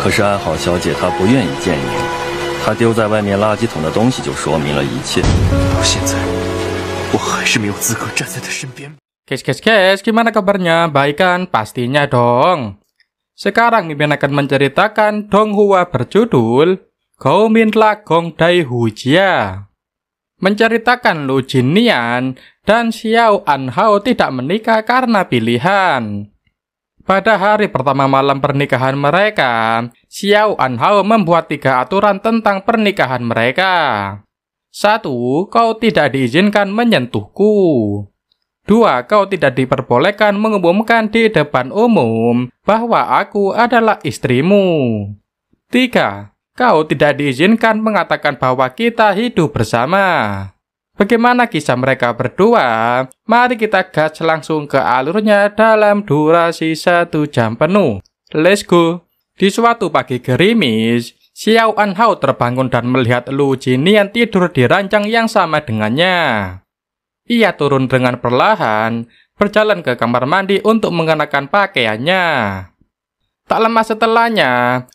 可是安好小姐她不愿意见您，她丢在外面垃圾桶的东西就说明了一切。到现在，我还是没有资格站在她身边。Guys, gimana kabarnya? Baik kan? Pastinya dong. Sekarang Mimin akan menceritakan donghua berjudul Goumin La Gong Dai Hujia. Menceritakan Lu Jinnian dan Xiao Anhao tidak menikah karena pilihan. Pada hari pertama malam pernikahan mereka, Xiao Anhao membuat 3 aturan tentang pernikahan mereka. 1. Kau tidak diizinkan menyentuhku. 2. Kau tidak diperbolehkan mengumumkan di depan umum bahwa aku adalah istrimu. 3. Kau tidak diizinkan mengatakan bahwa kita hidup bersama. Bagaimana kisah mereka berdua? Mari kita gas langsung ke alurnya dalam durasi 1 jam penuh. Let's go! Di suatu pagi gerimis, Xiao Anhao terbangun dan melihat Lu Jinnian tidur di ranjang yang sama dengannya. Ia turun dengan perlahan, berjalan ke kamar mandi untuk mengenakan pakaiannya. Tak lama setelahnya,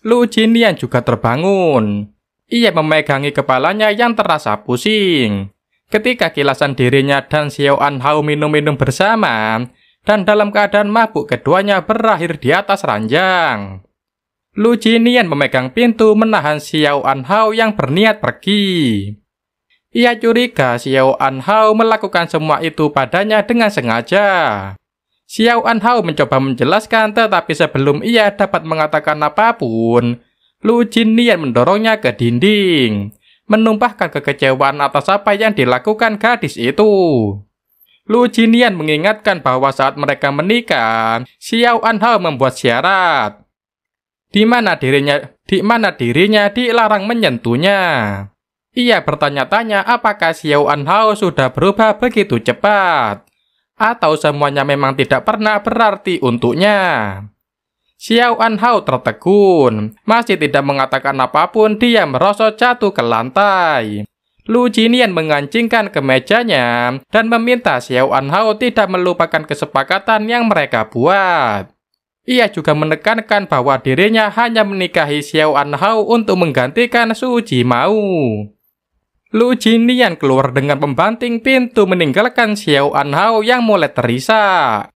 Lu Jinnian juga terbangun. Ia memegangi kepalanya yang terasa pusing. Ketika kilasan dirinya dan Xiao Anhao minum-minum bersama, dan dalam keadaan mabuk keduanya berakhir di atas ranjang. Lu Jinnian memegang pintu menahan Xiao Anhao yang berniat pergi. Ia curiga Xiao Anhao melakukan semua itu padanya dengan sengaja. Xiao Anhao mencoba menjelaskan, tetapi sebelum ia dapat mengatakan apapun, Lu Jinnian mendorongnya ke dinding, menumpahkan kekecewaan atas apa yang dilakukan gadis itu. Lu Jinnian mengingatkan bahwa saat mereka menikah, Xiao Anhao membuat syarat, di mana dirinya dilarang menyentuhnya. Ia bertanya-tanya apakah Xiao Anhao sudah berubah begitu cepat, atau semuanya memang tidak pernah berarti untuknya. Xiao Anhao tertegun, masih tidak mengatakan apapun. Dia merosot jatuh ke lantai. Lu Jinnian mengancingkan ke mejanya dan meminta Xiao Anhao tidak melupakan kesepakatan yang mereka buat. Ia juga menekankan bahwa dirinya hanya menikahi Xiao Anhao untuk menggantikan Su Jimao. Lu Jinnian keluar dengan membanting pintu meninggalkan Xiao Anhao yang mulai terisak.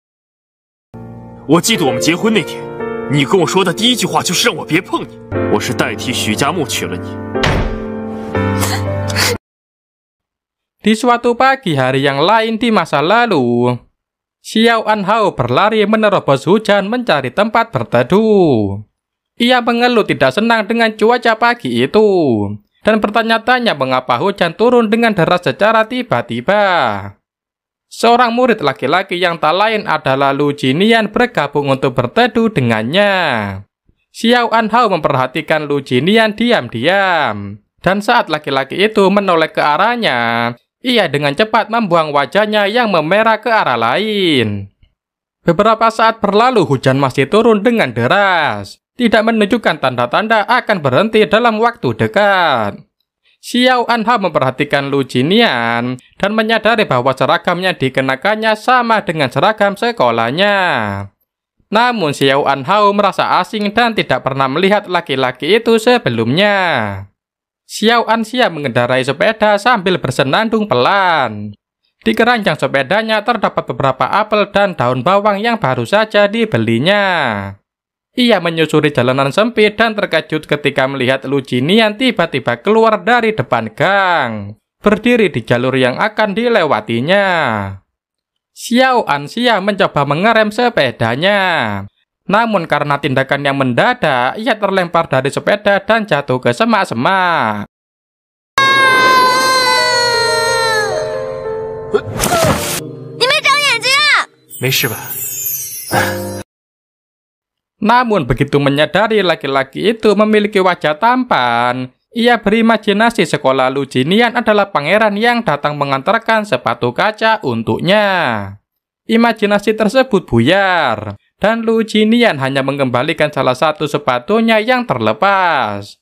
我记得我们结婚那天，你跟我说的第一句话就是让我别碰你。我是代替许家木娶了你。 Di suatu pagi hari yang lain di masa lalu, Xiao Anhao berlari menerobos hujan mencari tempat berteduh. Ia mengeluh tidak senang dengan cuaca pagi itu, dan bertanya-tanya mengapa hujan turun dengan deras secara tiba-tiba. Seorang murid laki-laki yang tak lain adalah Lu Jinnian bergabung untuk berteduh dengannya. Xiao Anhao memperhatikan Lu Jinnian diam-diam, dan saat laki-laki itu menoleh ke arahnya, ia dengan cepat membuang wajahnya yang memerah ke arah lain. Beberapa saat berlalu, hujan masih turun dengan deras, tidak menunjukkan tanda-tanda akan berhenti dalam waktu dekat. Xiao Anhao memperhatikan Lu Jinnian dan menyadari bahwa seragam yang dikenakannya sama dengan seragam sekolahnya. Namun Xiao Anhao merasa asing dan tidak pernah melihat laki-laki itu sebelumnya. Xiao Anxia mengendarai sepeda sambil bersenandung pelan. Di keranjang sepedanya terdapat beberapa apel dan daun bawang yang baru saja dibelinya. Ia menyusuri jalanan sempit dan terkejut ketika melihat Lu Jinnian tiba-tiba keluar dari depan gang, berdiri di jalur yang akan dilewatinya. Xiao Anxia mencoba mengerem sepedanya. Namun karena tindakan yang mendadak, ia terlempar dari sepeda dan jatuh ke semak-semak. Namun begitu menyadari laki-laki itu memiliki wajah tampan, ia berimajinasi sekolah Lu Jinnian adalah pangeran yang datang mengantarkan sepatu kaca untuknya. Imajinasi tersebut buyar, dan Lu Jinnian hanya mengembalikan salah satu sepatunya yang terlepas.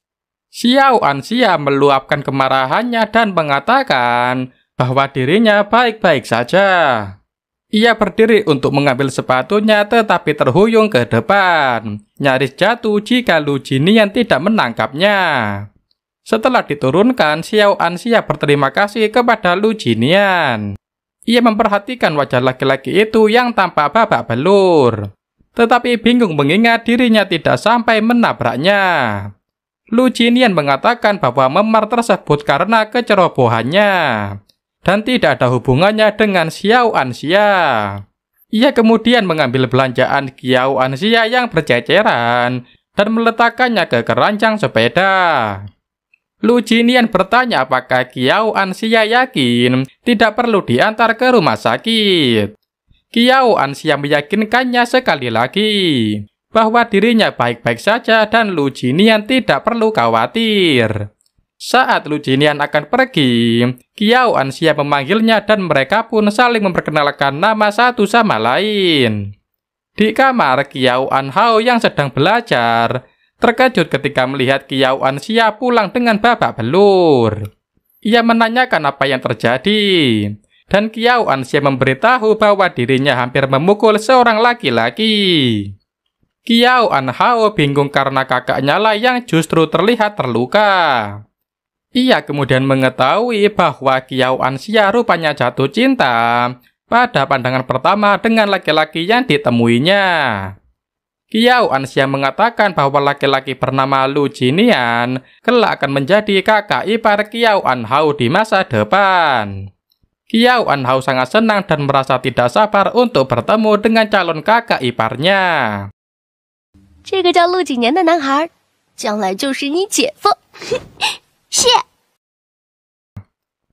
Xiao Anxia meluapkan kemarahannya dan mengatakan bahwa dirinya baik-baik saja. Ia berdiri untuk mengambil sepatunya tetapi terhuyung ke depan, nyaris jatuh jika Lu Jinian tidak menangkapnya. Setelah diturunkan, Xiao Anxia berterima kasih kepada Lu Jinian. Ia memperhatikan wajah laki-laki itu yang tampak babak belur, tetapi bingung mengingat dirinya tidak sampai menabraknya. Lu Jinian mengatakan bahwa memar tersebut karena kecerobohannya dan tidak ada hubungannya dengan Xiao Anxia. Ia kemudian mengambil belanjaan Xiao Anxia yang berceceran dan meletakkannya ke keranjang sepeda. Lu Jinian bertanya apakah Xiao Anxia yakin tidak perlu diantar ke rumah sakit. Xiao Anxia meyakinkannya sekali lagi bahwa dirinya baik-baik saja dan Lu Jinian tidak perlu khawatir. Saat Lu Jinian akan pergi, Xiao Anxia memanggilnya dan mereka pun saling memperkenalkan nama satu sama lain. Di kamar, Xiao Anhao yang sedang belajar terkejut ketika melihat Xiao Anxia pulang dengan babak belur. Ia menanyakan apa yang terjadi, dan Xiao Anxia memberitahu bahwa dirinya hampir memukul seorang laki-laki. Xiao Anhao bingung karena kakaknya lah yang justru terlihat terluka. Ia kemudian mengetahui bahwa Xiao Anxia rupanya jatuh cinta pada pandangan pertama dengan laki-laki yang ditemuinya. Xiao Anxia mengatakan bahwa laki-laki bernama Lu Jinian kelak akan menjadi kakak ipar Xiao Anhao di masa depan. Xiao Anhao sangat senang dan merasa tidak sabar untuk bertemu dengan calon kakak iparnya. 这个叫陆几年的男孩，将来就是你姐夫。谢。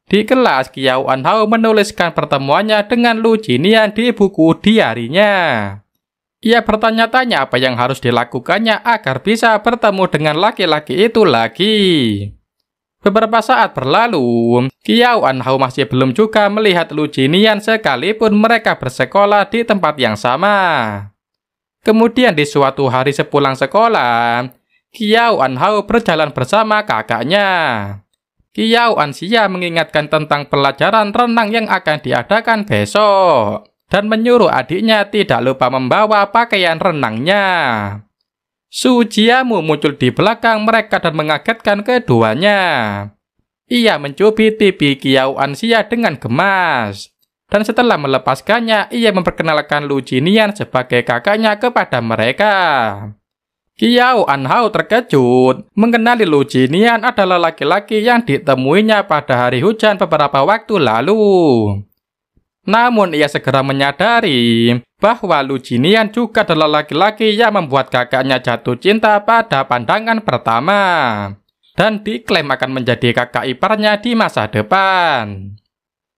Di kelas, Xiao Anhao menuliskan pertemuannya dengan Lu Jinian di buku diarinya. Ia bertanya-tanya apa yang harus dilakukannya agar bisa bertemu dengan laki-laki itu lagi. Beberapa saat berlalu, Xiao Anhao masih belum juga melihat Lu Jinian sekalipun mereka bersekolah di tempat yang sama. Kemudian di suatu hari sepulang sekolah, Xiao Anhao berjalan bersama kakaknya. Xiao Anxia mengingatkan tentang pelajaran renang yang akan diadakan besok dan menyuruh adiknya tidak lupa membawa pakaian renangnya. Su Jiamu muncul di belakang mereka dan mengagetkan keduanya. Ia mencubit pipi Xiao Anxia dengan gemas, dan setelah melepaskannya, ia memperkenalkan Lu Jinian sebagai kakaknya kepada mereka. Xiao Anhao terkejut mengenali Lu Jinian adalah laki-laki yang ditemuinya pada hari hujan beberapa waktu lalu. Namun ia segera menyadari bahwa Lu Jinian juga adalah laki-laki yang membuat kakaknya jatuh cinta pada pandangan pertama dan diklaim akan menjadi kakak iparnya di masa depan.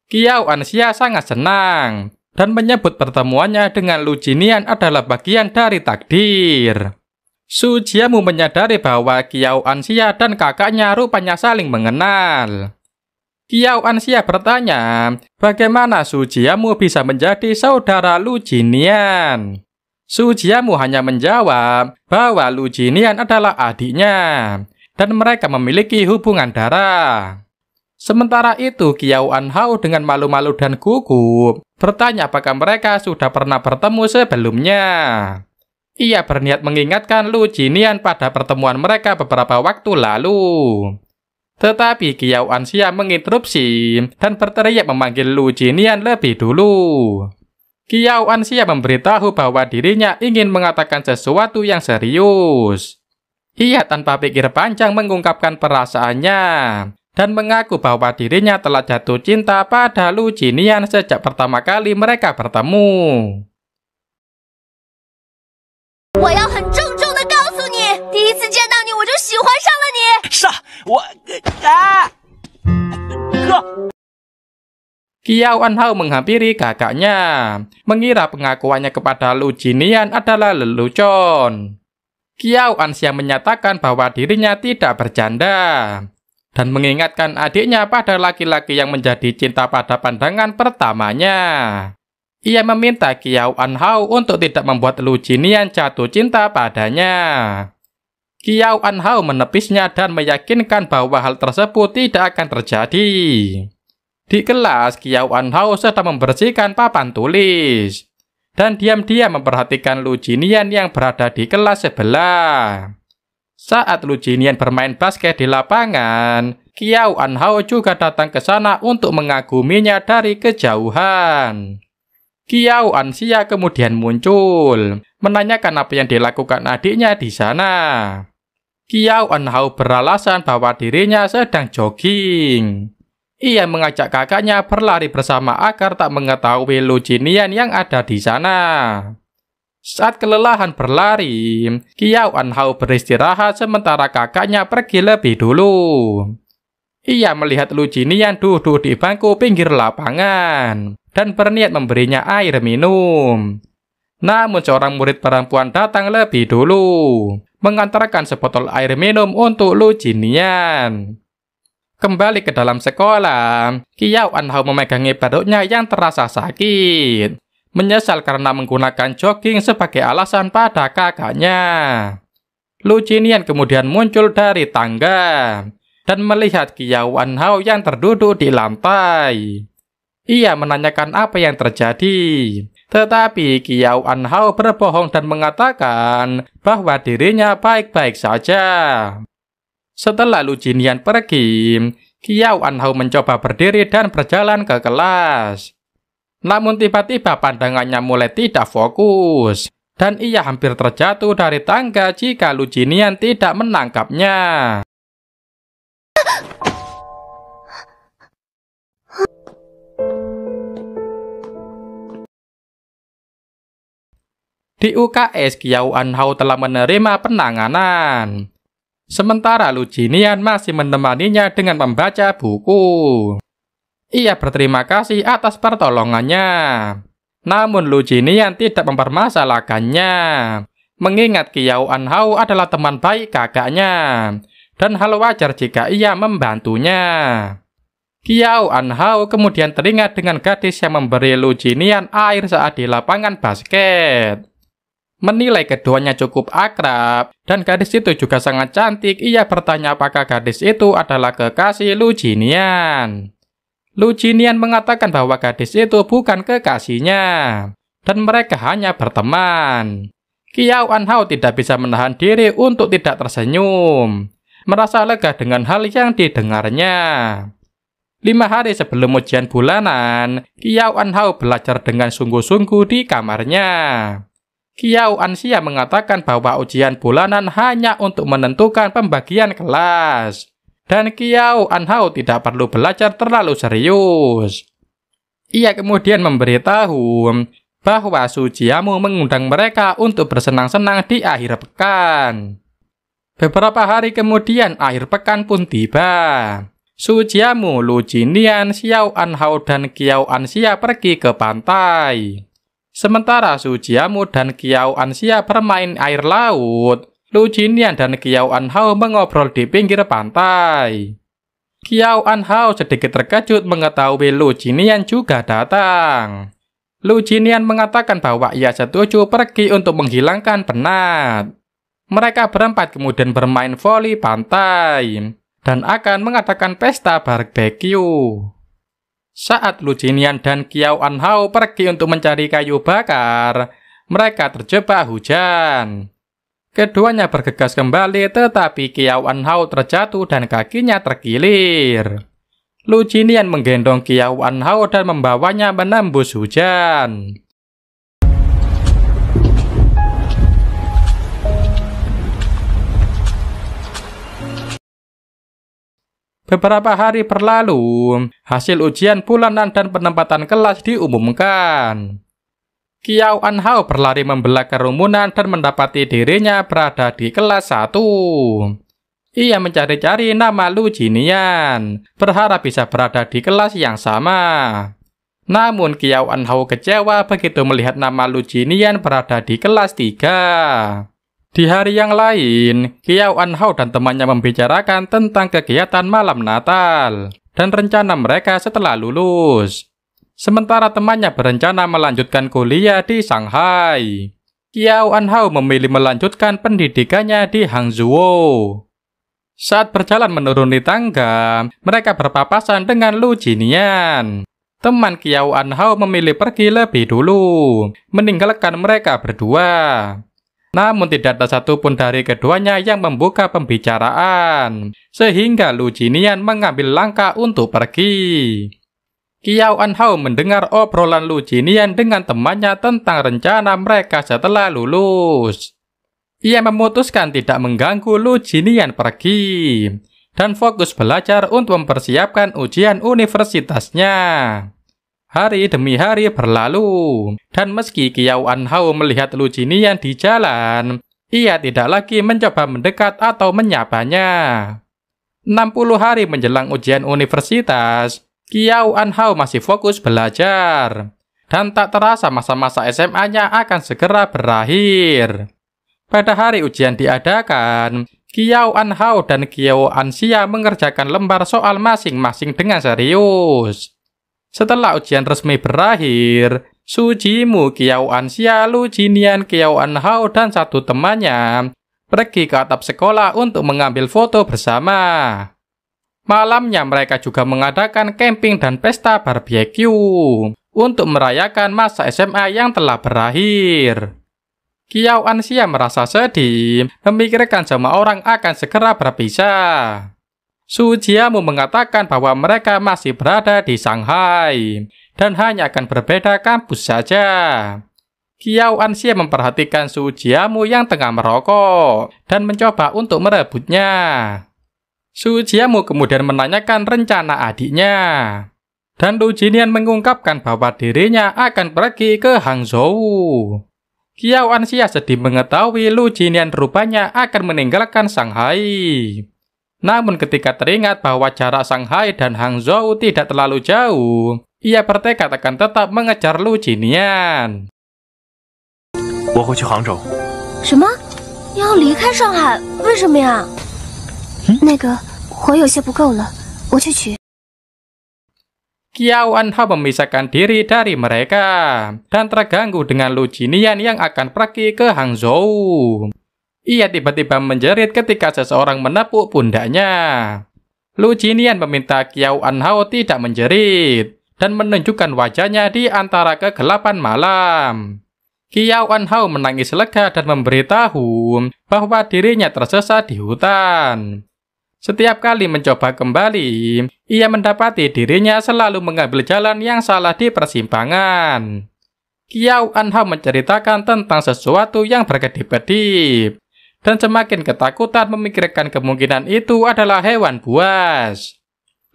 Xiao Anxia sangat senang dan menyebut pertemuannya dengan Lu Jinian adalah bagian dari takdir. Su Jiamu menyadari bahwa Xiao Anxia dan kakaknya rupanya saling mengenal. Xiao Anxia bertanya, bagaimana Su Jiamu bisa menjadi saudara Lu Jinian? Su Jiamu hanya menjawab bahwa Lu Jinian adalah adiknya, dan mereka memiliki hubungan darah. Sementara itu, Xiao Anhao dengan malu-malu dan gugup bertanya apakah mereka sudah pernah bertemu sebelumnya. Ia berniat mengingatkan Lu Jinian pada pertemuan mereka beberapa waktu lalu. Tetapi Xiao Anxia menginterupsi dan berteriak memanggil Lu Jinian lebih dulu. Xiao Anxia memberitahu bahwa dirinya ingin mengatakan sesuatu yang serius. Ia tanpa pikir panjang mengungkapkan perasaannya dan mengaku bahwa dirinya telah jatuh cinta pada Lu Jinian sejak pertama kali mereka bertemu. 我要很郑重地告诉你，第一次见到你我就喜欢上了你。是我哥。 Xiao Anhao menghampiri kakaknya, mengira pengakuannya kepada Lu Jinian adalah lelucon. Xiao Anxia menyatakan bahwa dirinya tidak bercanda dan mengingatkan adiknya pada laki-laki yang menjadi cinta pada pandangan pertamanya. Ia meminta Xiao Anhao untuk tidak membuat Lu Jinian jatuh cinta padanya. Xiao Anhao menepisnya dan meyakinkan bahwa hal tersebut tidak akan terjadi. Di kelas, Qiao Anhao sedang membersihkan papan tulis. Dan diam-diam memperhatikan Lu Jinian yang berada di kelas sebelah. Saat Lu Jinian bermain basket di lapangan, Qiao Anhao juga datang ke sana untuk mengaguminya dari kejauhan. Qiao Anxia kemudian muncul, menanyakan apa yang dilakukan adiknya di sana. Qiao Anhao beralasan bahwa dirinya sedang jogging. Ia mengajak kakaknya berlari bersama agar tak mengetahui Lu Jinian yang ada di sana. Saat kelelahan berlari, Qiao Anhao beristirahat sementara kakaknya pergi lebih dulu. Ia melihat Lu Jinian duduk di bangku pinggir lapangan dan berniat memberinya air minum. Namun seorang murid perempuan datang lebih dulu, mengantarkan sebotol air minum untuk Lu Jinian. Kembali ke dalam sekolah, Qiao Anhao memegangi perutnya yang terasa sakit. Menyesal karena menggunakan jogging sebagai alasan pada kakaknya. Lu Jinian kemudian muncul dari tangga dan melihat Qiao Anhao yang terduduk di lantai. Ia menanyakan apa yang terjadi, tetapi Qiao Anhao berbohong dan mengatakan bahwa dirinya baik-baik saja. Setelah Lu Jinian pergi, Qiao Anhao mencoba berdiri dan berjalan ke kelas. Namun tiba-tiba pandangannya mulai tidak fokus, dan ia hampir terjatuh dari tangga jika Lu Jinian tidak menangkapnya. Di UKS, Qiao Anhao telah menerima penanganan. Sementara Lu Jinian masih menemaninya dengan membaca buku. Ia berterima kasih atas pertolongannya. Namun Lu Jinian tidak mempermasalahkannya, mengingat Qiao Anhao adalah teman baik kakaknya, dan hal wajar jika ia membantunya. Qiao Anhao kemudian teringat dengan gadis yang memberi Lu Jinian air saat di lapangan basket. Menilai keduanya cukup akrab, dan gadis itu juga sangat cantik, ia bertanya apakah gadis itu adalah kekasih Lu Jinian. Lu Jinian mengatakan bahwa gadis itu bukan kekasihnya, dan mereka hanya berteman. Qiao Anhao tidak bisa menahan diri untuk tidak tersenyum, merasa lega dengan hal yang didengarnya. 5 hari sebelum ujian bulanan, Qiao Anhao belajar dengan sungguh-sungguh di kamarnya. Qiao Anxia mengatakan bahwa ujian bulanan hanya untuk menentukan pembagian kelas, dan Qiao Anhao tidak perlu belajar terlalu serius. Ia kemudian memberitahu bahwa Su Jiamu mengundang mereka untuk bersenang-senang di akhir pekan. Beberapa hari kemudian akhir pekan pun tiba. Su Jiamu, Lu Jinian, Xiao Anhao, dan Qiao Anxia pergi ke pantai. Sementara Su Jiamu dan Qiao Anxia bermain air laut, Lu Jinian dan Qiao Anhao mengobrol di pinggir pantai. Qiao Anhao sedikit terkejut mengetahui Lu Jinian juga datang. Lu Jinian mengatakan bahwa ia setuju pergi untuk menghilangkan penat. Mereka berempat kemudian bermain voli pantai dan akan mengadakan pesta barbeque. Saat Lu Jinian dan Qiao Anhao pergi untuk mencari kayu bakar, mereka terjebak hujan. Keduanya bergegas kembali, tetapi Qiao Anhao terjatuh dan kakinya terkilir. Lu Jinian menggendong Qiao Anhao dan membawanya menembus hujan. Beberapa hari berlalu, hasil ujian bulanan dan penempatan kelas diumumkan. Qiao Anhao berlari membelah kerumunan dan mendapati dirinya berada di kelas 1. Ia mencari-cari nama Lu Jinian, berharap bisa berada di kelas yang sama. Namun Qiao Anhao kecewa begitu melihat nama Lu Jinian berada di kelas 3. Di hari yang lain, Qiao Anhao dan temannya membicarakan tentang kegiatan malam Natal dan rencana mereka setelah lulus. Sementara temannya berencana melanjutkan kuliah di Shanghai. Qiao Anhao memilih melanjutkan pendidikannya di Hangzhou. Saat berjalan menuruni tangga, mereka berpapasan dengan Lu Jinian. Teman Qiao Anhao memilih pergi lebih dulu, meninggalkan mereka berdua. Namun tidak ada satupun dari keduanya yang membuka pembicaraan, sehingga Lu Jinian mengambil langkah untuk pergi. Qiao Anhao mendengar obrolan Lu Jinian dengan temannya tentang rencana mereka setelah lulus. Ia memutuskan tidak mengganggu Lu Jinian pergi, dan fokus belajar untuk mempersiapkan ujian universitasnya. Hari demi hari berlalu, dan meski Qiao Anhao melihat Lu Jinian di jalan, ia tidak lagi mencoba mendekat atau menyapanya. 60 hari menjelang ujian universitas, Qiao Anhao masih fokus belajar, dan tak terasa masa-masa SMA-nya akan segera berakhir. Pada hari ujian diadakan, Qiao Anhao dan Qiao Anxia mengerjakan lembar soal masing-masing dengan serius. Setelah ujian resmi berakhir, Su Jimu, Qiao Anxia, Lu Jinian, Qiao Anhao, dan satu temannya pergi ke atap sekolah untuk mengambil foto bersama. Malamnya mereka juga mengadakan camping dan pesta barbeque untuk merayakan masa SMA yang telah berakhir. Qiao Anxia merasa sedih, memikirkan semua orang akan segera berpisah. Su Jiamu mengatakan bahwa mereka masih berada di Shanghai, dan hanya akan berbeda kampus saja. Qiao Anxia memperhatikan Su Jiamu yang tengah merokok, dan mencoba untuk merebutnya. Su Jiamu kemudian menanyakan rencana adiknya. Dan Lu Jinian mengungkapkan bahwa dirinya akan pergi ke Hangzhou. Qiao Anxia sedih mengetahui Lu Jinian rupanya akan meninggalkan Shanghai. Namun ketika teringat bahwa jarak Shanghai dan Hangzhou tidak terlalu jauh, ia bertekad akan tetap mengejar Lu Jinian. 我会去杭州。什么？你要离开上海？为什么呀？那个火有些不够了，我去取。 Qiao Anhao memisahkan diri dari mereka dan terganggu dengan Lu Jinian yang akan pergi ke Hangzhou. Ia tiba-tiba menjerit ketika seseorang menepuk pundaknya. Lu Jinian meminta Qiao Anhao tidak menjerit dan menunjukkan wajahnya di antara kegelapan malam. Qiao Anhao menangis lega dan memberitahu bahwa dirinya tersesat di hutan. Setiap kali mencoba kembali, ia mendapati dirinya selalu mengambil jalan yang salah di persimpangan. Qiao Anhao menceritakan tentang sesuatu yang berkedip-kedip, dan semakin ketakutan memikirkan kemungkinan itu adalah hewan buas.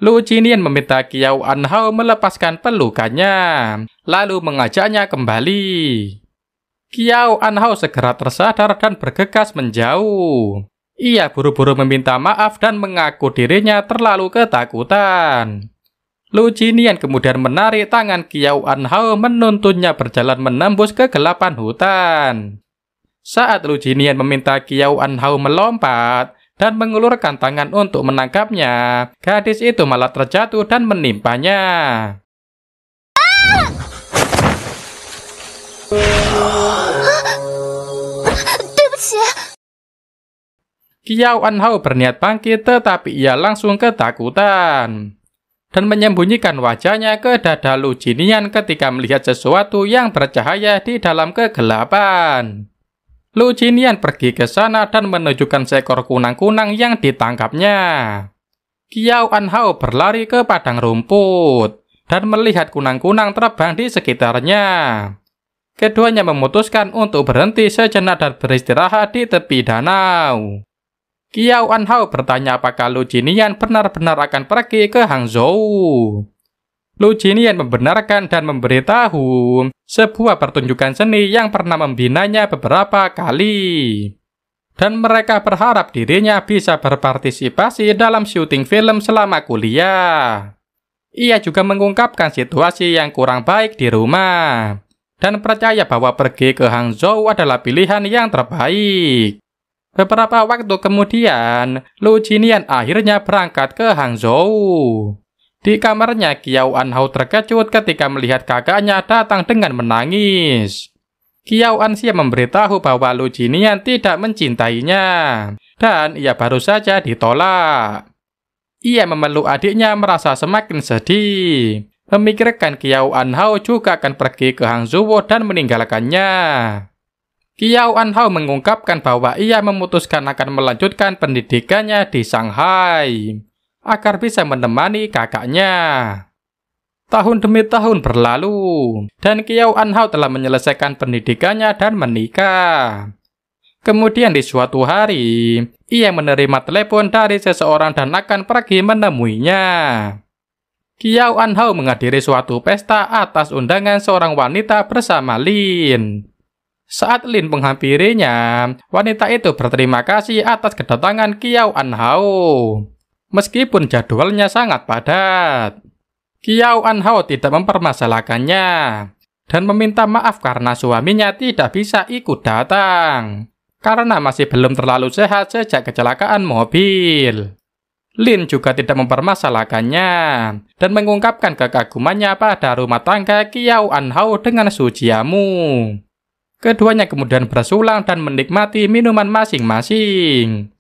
Lu Jinian meminta Qiao Anhao melepaskan pelukannya, lalu mengajaknya kembali. Qiao Anhao segera tersadar dan bergegas menjauh. Ia buru-buru meminta maaf dan mengaku dirinya terlalu ketakutan. Lu Jinian kemudian menarik tangan Qiao Anhao menuntunnya berjalan menembus kegelapan hutan. Saat Lu Jinian meminta Qiao Anhao melompat dan mengulurkan tangan untuk menangkapnya, gadis itu malah terjatuh dan menimpanya. Qiao Anhao berniat bangkit tetapi ia langsung ketakutan dan menyembunyikan wajahnya ke dada Lu Jinian ketika melihat sesuatu yang bercahaya di dalam kegelapan. Lu Jinian pergi ke sana dan menunjukkan seekor kunang-kunang yang ditangkapnya. Qiao Anhao berlari ke padang rumput dan melihat kunang-kunang terbang di sekitarnya. Keduanya memutuskan untuk berhenti sejenak dan beristirahat di tepi danau. Qiao Anhao bertanya apakah Lu Jinian benar-benar akan pergi ke Hangzhou. Lu Jinian membenarkan dan memberitahu sebuah pertunjukan seni yang pernah membinanya beberapa kali. Dan mereka berharap dirinya bisa berpartisipasi dalam syuting film selama kuliah. Ia juga mengungkapkan situasi yang kurang baik di rumah dan percaya bahwa pergi ke Hangzhou adalah pilihan yang terbaik. Beberapa waktu kemudian, Lu Jinian akhirnya berangkat ke Hangzhou. Di kamarnya, Qiao Anhao terkejut ketika melihat kakaknya datang dengan menangis. Qiao Anxia memberitahu bahwa Lu Jinian tidak mencintainya, dan ia baru saja ditolak. Ia memeluk adiknya merasa semakin sedih, memikirkan Kiao Anhao juga akan pergi ke Hangzhou dan meninggalkannya. Kiao Anhao mengungkapkan bahwa ia memutuskan akan melanjutkan pendidikannya di Shanghai agar bisa menemani kakaknya. Tahun demi tahun berlalu, dan Kiao Anhao telah menyelesaikan pendidikannya dan menikah. Kemudian di suatu hari, ia menerima telepon dari seseorang dan akan pergi menemuinya. Kiao Anhao menghadiri suatu pesta atas undangan seorang wanita bersama Lin. Saat Lin menghampirinya, wanita itu berterima kasih atas kedatangan Kiao Anhao, meskipun jadwalnya sangat padat. Kiao Anhao tidak mempermasalahkannya dan meminta maaf karena suaminya tidak bisa ikut datang karena masih belum terlalu sehat sejak kecelakaan mobil. Lin juga tidak mempermasalahkannya dan mengungkapkan kekagumannya pada rumah tangga Kiao Anhao dengan Su Jiamu. Keduanya kemudian bersulang dan menikmati minuman masing-masing.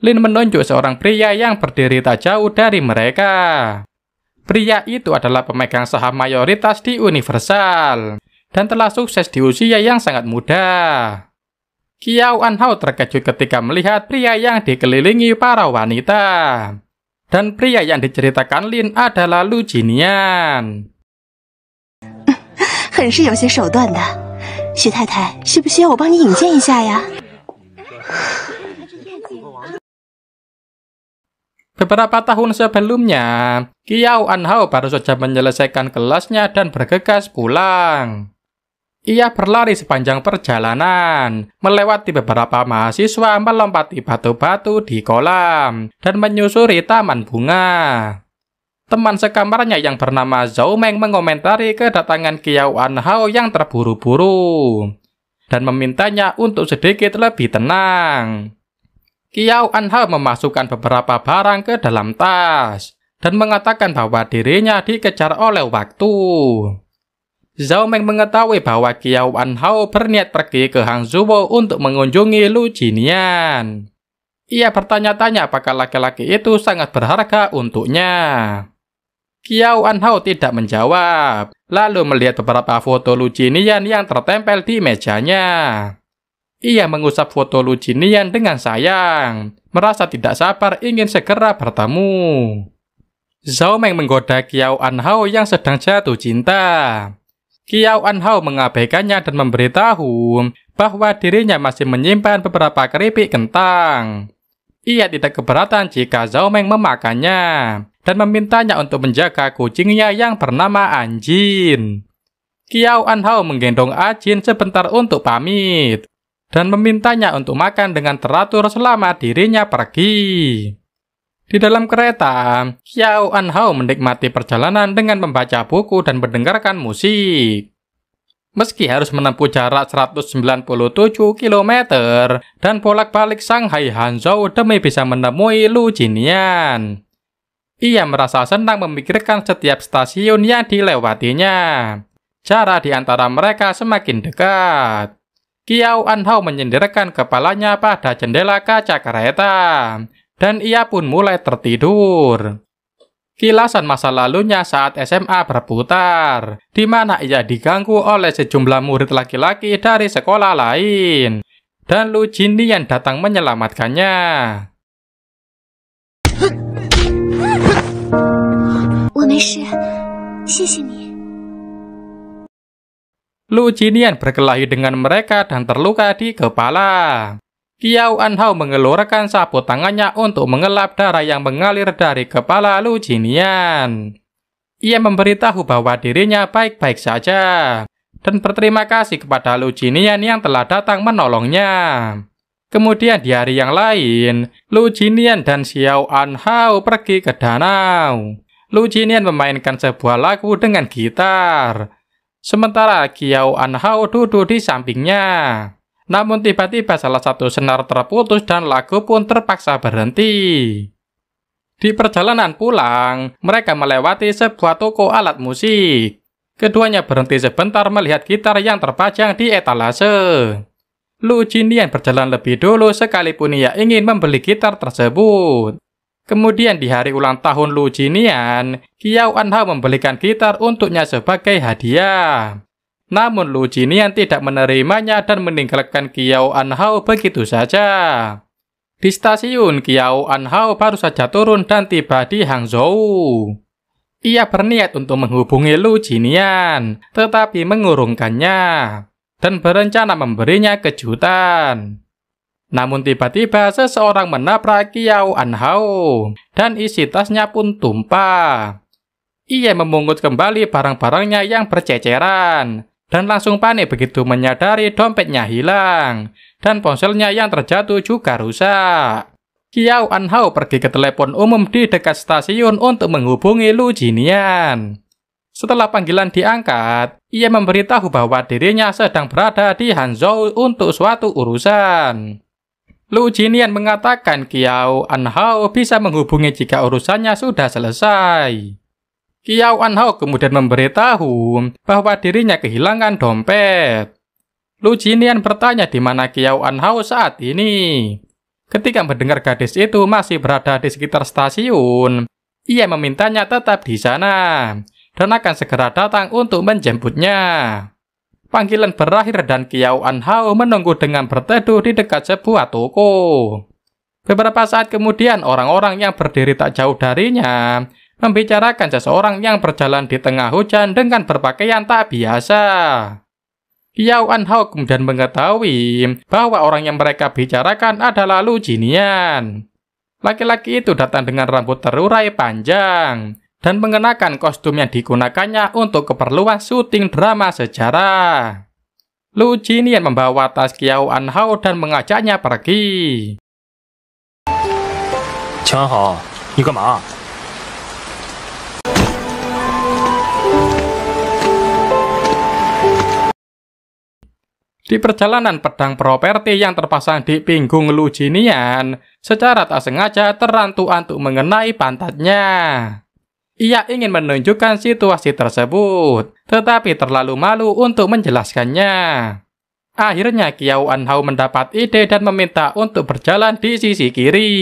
Lin menunjuk seorang pria yang berdiri tak jauh dari mereka. Pria itu adalah pemegang saham mayoritas di Universal dan telah sukses di usia yang sangat muda. Kiao Anhao terkejut ketika melihat pria yang dikelilingi para wanita. Dan pria yang diceritakan Lin adalah Lu Jinian. 很是有些手段的，许太太，需不需要我帮你引荐一下呀？ Beberapa tahun sebelumnya, Kiao Anhao baru saja menyelesaikan kelasnya dan bergegas pulang. Ia berlari sepanjang perjalanan, melewati beberapa mahasiswa, melompati batu-batu di kolam, dan menyusuri taman bunga. Teman sekamarnya yang bernama Zhao Meng mengomentari kedatangan Kiao Anhao yang terburu-buru, dan memintanya untuk sedikit lebih tenang. Kiao Anhao memasukkan beberapa barang ke dalam tas, dan mengatakan bahwa dirinya dikejar oleh waktu. Zhao Meng mengetahui bahwa Kiao Anhao berniat pergi ke Hangzhou untuk mengunjungi Lu Jinian. Ia bertanya-tanya apakah laki-laki itu sangat berharga untuknya. Kiao Anhao tidak menjawab, lalu melihat beberapa foto Lu Jinian yang tertempel di mejanya. Ia mengusap foto Lu Jinian dengan sayang, merasa tidak sabar ingin segera bertemu. Zhao Meng menggoda Kiao Anhao yang sedang jatuh cinta. Kiao Anhao mengabaikannya dan memberitahu bahwa dirinya masih menyimpan beberapa keripik kentang. Ia tidak keberatan jika Zhao Meng memakannya dan memintanya untuk menjaga kucingnya yang bernama Anjin. Kiao Anhao menggendong Anjin sebentar untuk pamit dan memintanya untuk makan dengan teratur selama dirinya pergi. Di dalam kereta, Kiao Anhao menikmati perjalanan dengan membaca buku dan mendengarkan musik. Meski harus menempuh jarak 197 km dan bolak-balik Shanghai Hangzhou demi bisa menemui Lu Jinian, ia merasa senang memikirkan setiap stasiun yang dilewatinya. Jarak di antara mereka semakin dekat. Kiao Anhao menyindirkan kepalanya pada jendela kaca kereta, dan ia pun mulai tertidur. Kilasan masa lalunya saat SMA berputar, di mana ia diganggu oleh sejumlah murid laki-laki dari sekolah lain, dan Lu Jinian datang menyelamatkannya. 我没事，谢谢你。 Lu Jinian berkelahi dengan mereka dan terluka di kepala. Kiao Anhao mengelurkan sapu tangannya untuk mengelap darah yang mengalir dari kepala Lu Jinian. Ia memberitahu bahwa dirinya baik-baik saja dan berterima kasih kepada Lu Jinian yang telah datang menolongnya. Kemudian di hari yang lain, Lu Jinian dan Xiao Anhao pergi ke danau. Lu Jinian memainkan sebuah lagu dengan gitar, sementara Kiao Anhao duduk di sampingnya. Namun tiba-tiba salah satu senar terputus dan lagu pun terpaksa berhenti. Di perjalanan pulang, mereka melewati sebuah toko alat musik. Keduanya berhenti sebentar melihat gitar yang terpajang di etalase. Lu Jinian berjalan lebih dulu sekalipun ia ingin membeli gitar tersebut. Kemudian di hari ulang tahun Lu Jinian, Qiao Anhao membelikan gitar untuknya sebagai hadiah. Namun Lu Jinian tidak menerimanya dan meninggalkan Qiao Anhao begitu saja. Di stasiun, Qiao Anhao baru saja turun dan tiba di Hangzhou. Ia berniat untuk menghubungi Lu Jinian, tetapi mengurungkannya dan berencana memberinya kejutan. Namun tiba-tiba seseorang menabrak Qiao Anhao dan isi tasnya pun tumpah. Ia memungut kembali barang-barangnya yang berceceran dan langsung panik begitu menyadari dompetnya hilang dan ponselnya yang terjatuh juga rusak. Qiao Anhao pergi ke telepon umum di dekat stasiun untuk menghubungi Lu Jinian. Setelah panggilan diangkat, ia memberitahu bahwa dirinya sedang berada di Hangzhou untuk suatu urusan. Lu Jinian mengatakan Qiao Anhao bisa menghubungi jika urusannya sudah selesai. Qiao Anhao kemudian memberitahu bahwa dirinya kehilangan dompet. Lu Jinian bertanya di mana Qiao Anhao saat ini. Ketika mendengar gadis itu masih berada di sekitar stasiun, ia memintanya tetap di sana dan akan segera datang untuk menjemputnya. Panggilan berakhir dan Qiao Anhao menunggu dengan berteduh di dekat sebuah toko. Beberapa saat kemudian orang-orang yang berdiri tak jauh darinya membicarakan seseorang yang berjalan di tengah hujan dengan berpakaian tak biasa. Qiao Anhao kemudian mengetahui bahwa orang yang mereka bicarakan adalah Lu Jinian. Laki-laki itu datang dengan rambut terurai panjang dan mengenakan kostum yang digunakannya untuk keperluan syuting drama sejarah. Lu Jinian membawa tas Qiao Anhao dan mengajaknya pergi. 强好，你干嘛？ Di perjalanan pedang properti yang terpasang di pinggung Lu Jinian, secara tak sengaja terantuk-antuk mengenai pantatnya. Ia ingin menunjukkan situasi tersebut, tetapi terlalu malu untuk menjelaskannya. Akhirnya Qiao Anhao mendapat ide dan meminta untuk berjalan di sisi kiri.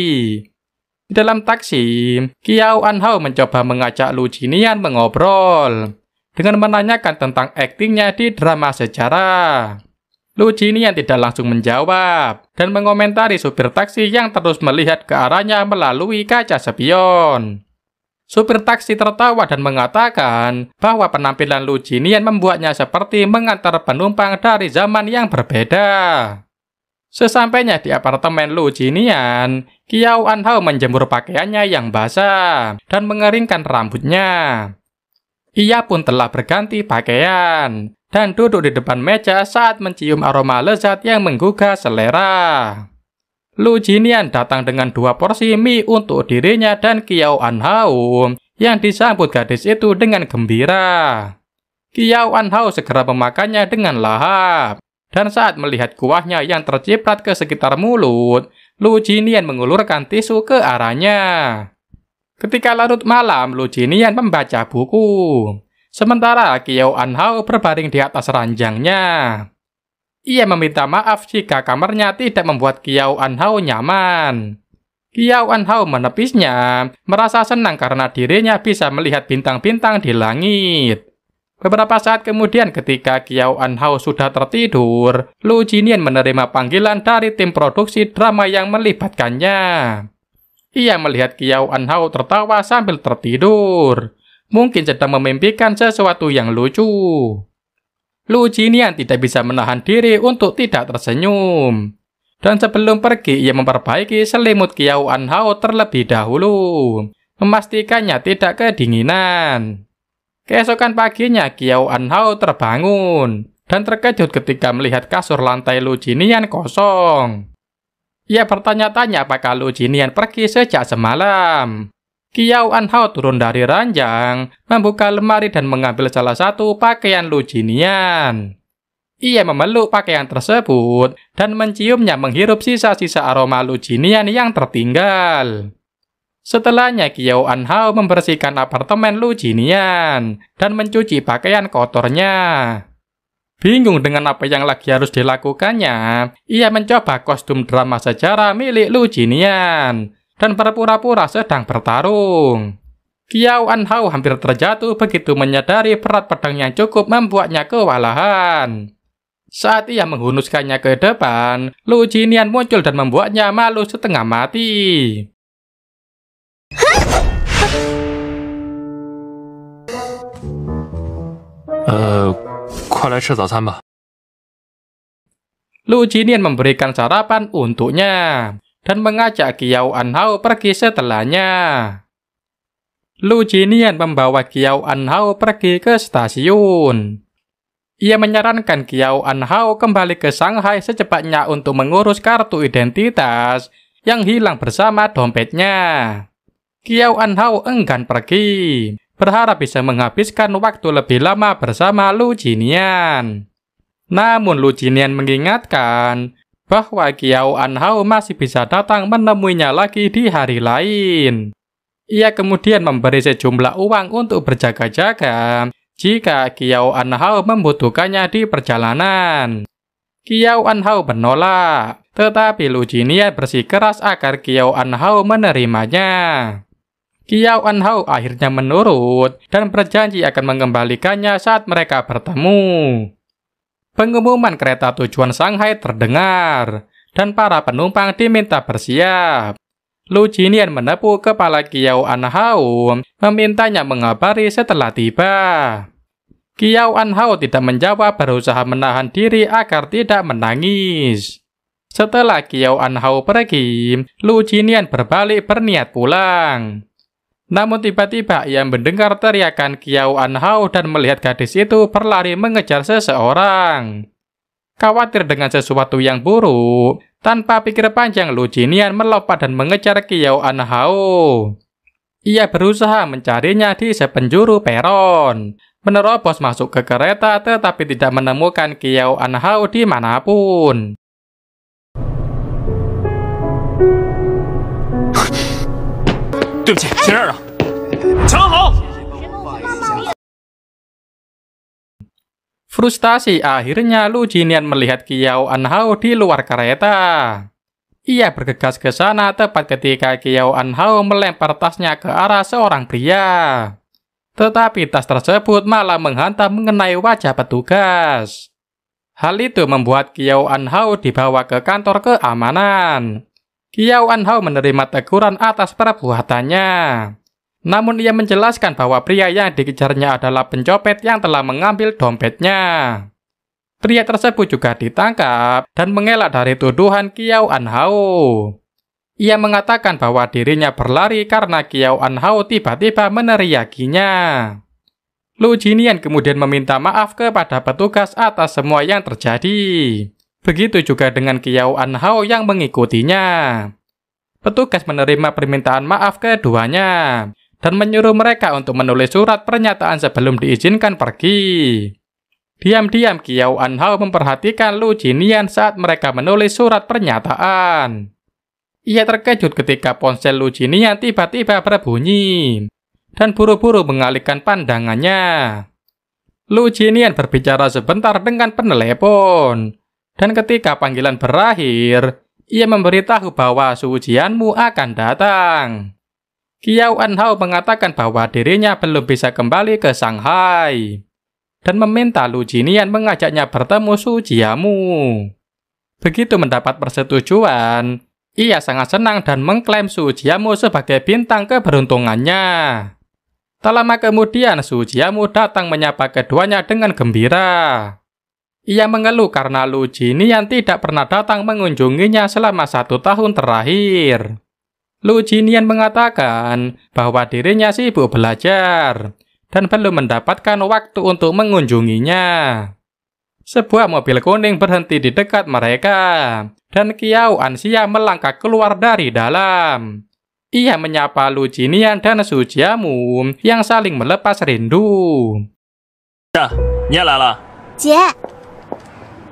Di dalam taksi, Qiao Anhao mencoba mengajak Lu Jinian mengobrol dengan menanyakan tentang aktingnya di drama sejarah. Lu Jinian tidak langsung menjawab dan mengomentari supir taksi yang terus melihat ke arahnya melalui kaca spion. Supir taksi tertawa dan mengatakan bahwa penampilan Lu Jinian membuatnya seperti mengantar penumpang dari zaman yang berbeda. Sesampainya di apartemen Lu Jinian, Qiao Anhao menjemur pakaiannya yang basah dan mengeringkan rambutnya. Ia pun telah berganti pakaian dan duduk di depan meja saat mencium aroma lezat yang menggugah selera. Lu Jinian datang dengan 2 porsi mie untuk dirinya dan Qiao Anhao yang disambut gadis itu dengan gembira. Qiao Anhao segera memakannya dengan lahap, dan saat melihat kuahnya yang terciprat ke sekitar mulut, Lu Jinian mengulurkan tisu ke arahnya. Ketika larut malam, Lu Jinian membaca buku, sementara Qiao Anhao berbaring di atas ranjangnya. Ia meminta maaf jika kamarnya tidak membuat Qiao Anhao nyaman. Qiao Anhao menepisnya, merasa senang karena dirinya bisa melihat bintang-bintang di langit. Beberapa saat kemudian ketika Qiao Anhao sudah tertidur, Lu Jinian menerima panggilan dari tim produksi drama yang melibatkannya. Ia melihat Qiao Anhao tertawa sambil tertidur, mungkin sedang memimpikan sesuatu yang lucu. Lu Jinian tidak bisa menahan diri untuk tidak tersenyum. Dan sebelum pergi, ia memperbaiki selimut Qiao Anhao terlebih dahulu, memastikannya tidak kedinginan. Keesokan paginya, Qiao Anhao terbangun dan terkejut ketika melihat kasur lantai Lu Jinian kosong. Ia bertanya-tanya apakah Lu Jinian pergi sejak semalam. Qiao Anhao turun dari ranjang, membuka lemari dan mengambil salah satu pakaian Lu Jinian. Ia memeluk pakaian tersebut dan menciumnya menghirup sisa-sisa aroma Lu Jinian yang tertinggal. Setelahnya Qiao Anhao membersihkan apartemen Lu Jinian dan mencuci pakaian kotornya. Bingung dengan apa yang lagi harus dilakukannya, ia mencoba kostum drama sejarah milik Lu Jinian dan berpura-pura sedang bertarung. Kiao Anhao hampir terjatuh begitu menyadari berat pedang yang cukup membuatnya kewalahan. Saat ia menghunuskannya ke depan, Lu Jinian muncul dan membuatnya malu setengah mati. 快来吃早餐吧。 Lu Jinian memberikan sarapan untuknya dan mengajak Kiao Anhao pergi setelahnya. Lu Jinian membawa Kiao Anhao pergi ke stasiun. Ia menyarankan Kiao Anhao kembali ke Shanghai secepatnya untuk mengurus kartu identitas yang hilang bersama dompetnya. Kiao Anhao enggan pergi, berharap bisa menghabiskan waktu lebih lama bersama Lu Jinian. Namun Lu Jinian mengingatkan bahwa Kiao Anhao masih bisa datang menemuinya lagi di hari lain. Ia kemudian memberi sejumlah uang untuk berjaga-jaga jika Kiao Anhao membutuhkannya di perjalanan. Kiao Anhao menolak, tetapi Lu Jinian bersikeras agar Kiao Anhao menerimanya. Kiao Anhao akhirnya menurut dan berjanji akan mengembalikannya saat mereka bertemu. Pengumuman kereta tujuan Shanghai terdengar, dan para penumpang diminta bersiap. Lu Jinian menepuk kepala Kiao Anhao, memintanya mengabari setelah tiba. Kiao Anhao tidak menjawab, berusaha menahan diri agar tidak menangis. Setelah Kiao Anhao pergi, Lu Jinian berbalik berniat pulang. Namun tiba-tiba ia mendengar teriakan Kiao Anhao dan melihat gadis itu berlari mengejar seseorang. Khawatir dengan sesuatu yang buruk, tanpa pikir panjang Lu Jinian melompat dan mengejar Kiao Anhao. Ia berusaha mencarinya di sepenjuru peron, menerobos masuk ke kereta tetapi tidak menemukan Kiao Anhao dimanapun. 对不起，请让让，抢好。 Frustasi akhirnya Lu Jinian melihat Kiao Anhao di luar kereta. Ia bergegas ke sana tepat ketika Kiao Anhao melempar tasnya ke arah seorang pria. Tetapi tas tersebut malah menghantam mengenai wajah petugas. Hal itu membuat Kiao Anhao dibawa ke kantor keamanan. Kiao Anhao menerima teguran atas perbuatannya. Namun ia menjelaskan bahwa pria yang dikejarnya adalah pencopet yang telah mengambil dompetnya. Pria tersebut juga ditangkap dan mengelak dari tuduhan Kiao Anhao. Ia mengatakan bahwa dirinya berlari karena Kiao Anhao tiba-tiba meneriakinya. Lu Jinian kemudian meminta maaf kepada petugas atas semua yang terjadi. Begitu juga dengan Kiao Anhao yang mengikutinya. Petugas menerima permintaan maaf keduanya dan menyuruh mereka untuk menulis surat pernyataan sebelum diizinkan pergi. Diam-diam Kiao Anhao memperhatikan Lu Jinian saat mereka menulis surat pernyataan. Ia terkejut ketika ponsel Lu Jinian tiba-tiba berbunyi dan buru-buru mengalihkan pandangannya. Lu Jinian berbicara sebentar dengan penelepon. Dan ketika panggilan berakhir, ia memberitahu bahwa Su Jianmu akan datang. Kiao Anhao mengatakan bahwa dirinya belum bisa kembali ke Shanghai dan meminta Lu Jinian mengajaknya bertemu Su Jianmu. Begitu mendapat persetujuan, ia sangat senang dan mengklaim Su Jianmu sebagai bintang keberuntungannya. Tak lama kemudian Su Jianmu datang menyapa keduanya dengan gembira. Ia mengeluh karena Lu Jinian tidak pernah datang mengunjunginya selama 1 tahun terakhir. Lu Jinian mengatakan bahwa dirinya sibuk belajar dan belum mendapatkan waktu untuk mengunjunginya. Sebuah mobil kuning berhenti di dekat mereka dan Kiao Anxia melangkah keluar dari dalam. Ia menyapa Lu Jinian dan Su Jianmu yang saling melepas rindu. 你也来了？ 姐，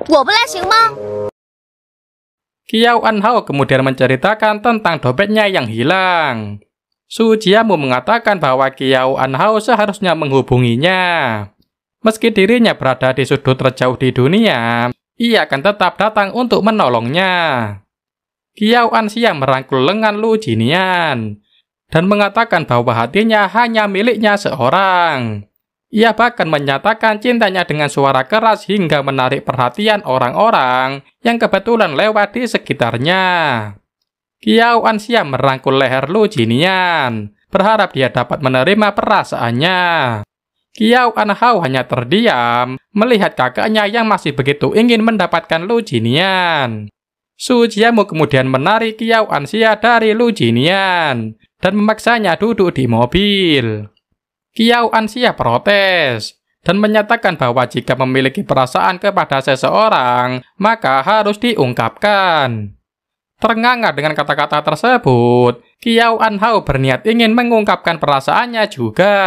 我不来行吗？ Kiao Anhao kemudian menceritakan tentang dompetnya yang hilang. Su Jianmu mengatakan bahwa Kiao Anhao seharusnya menghubunginya. Meski dirinya berada di sudut terjauh di dunia, ia akan tetap datang untuk menolongnya. Qiao Anxia merangkul lengan Lu Jinian dan mengatakan bahwa hatinya hanya miliknya seorang. Ia bahkan menyatakan cintanya dengan suara keras hingga menarik perhatian orang-orang yang kebetulan lewat di sekitarnya. Qiao Anxia merangkul leher Lu Jinian, berharap dia dapat menerima perasaannya. Qiao Anhao hanya terdiam melihat kakaknya yang masih begitu ingin mendapatkan Lu Jinian. Su Jiamu kemudian menarik Qiao Anxia dari Lu Jinian dan memaksanya duduk di mobil. Qiao Anxia protes dan menyatakan bahwa jika memiliki perasaan kepada seseorang, maka harus diungkapkan. Ternganga dengan kata-kata tersebut, Qiao Anhao berniat ingin mengungkapkan perasaannya juga.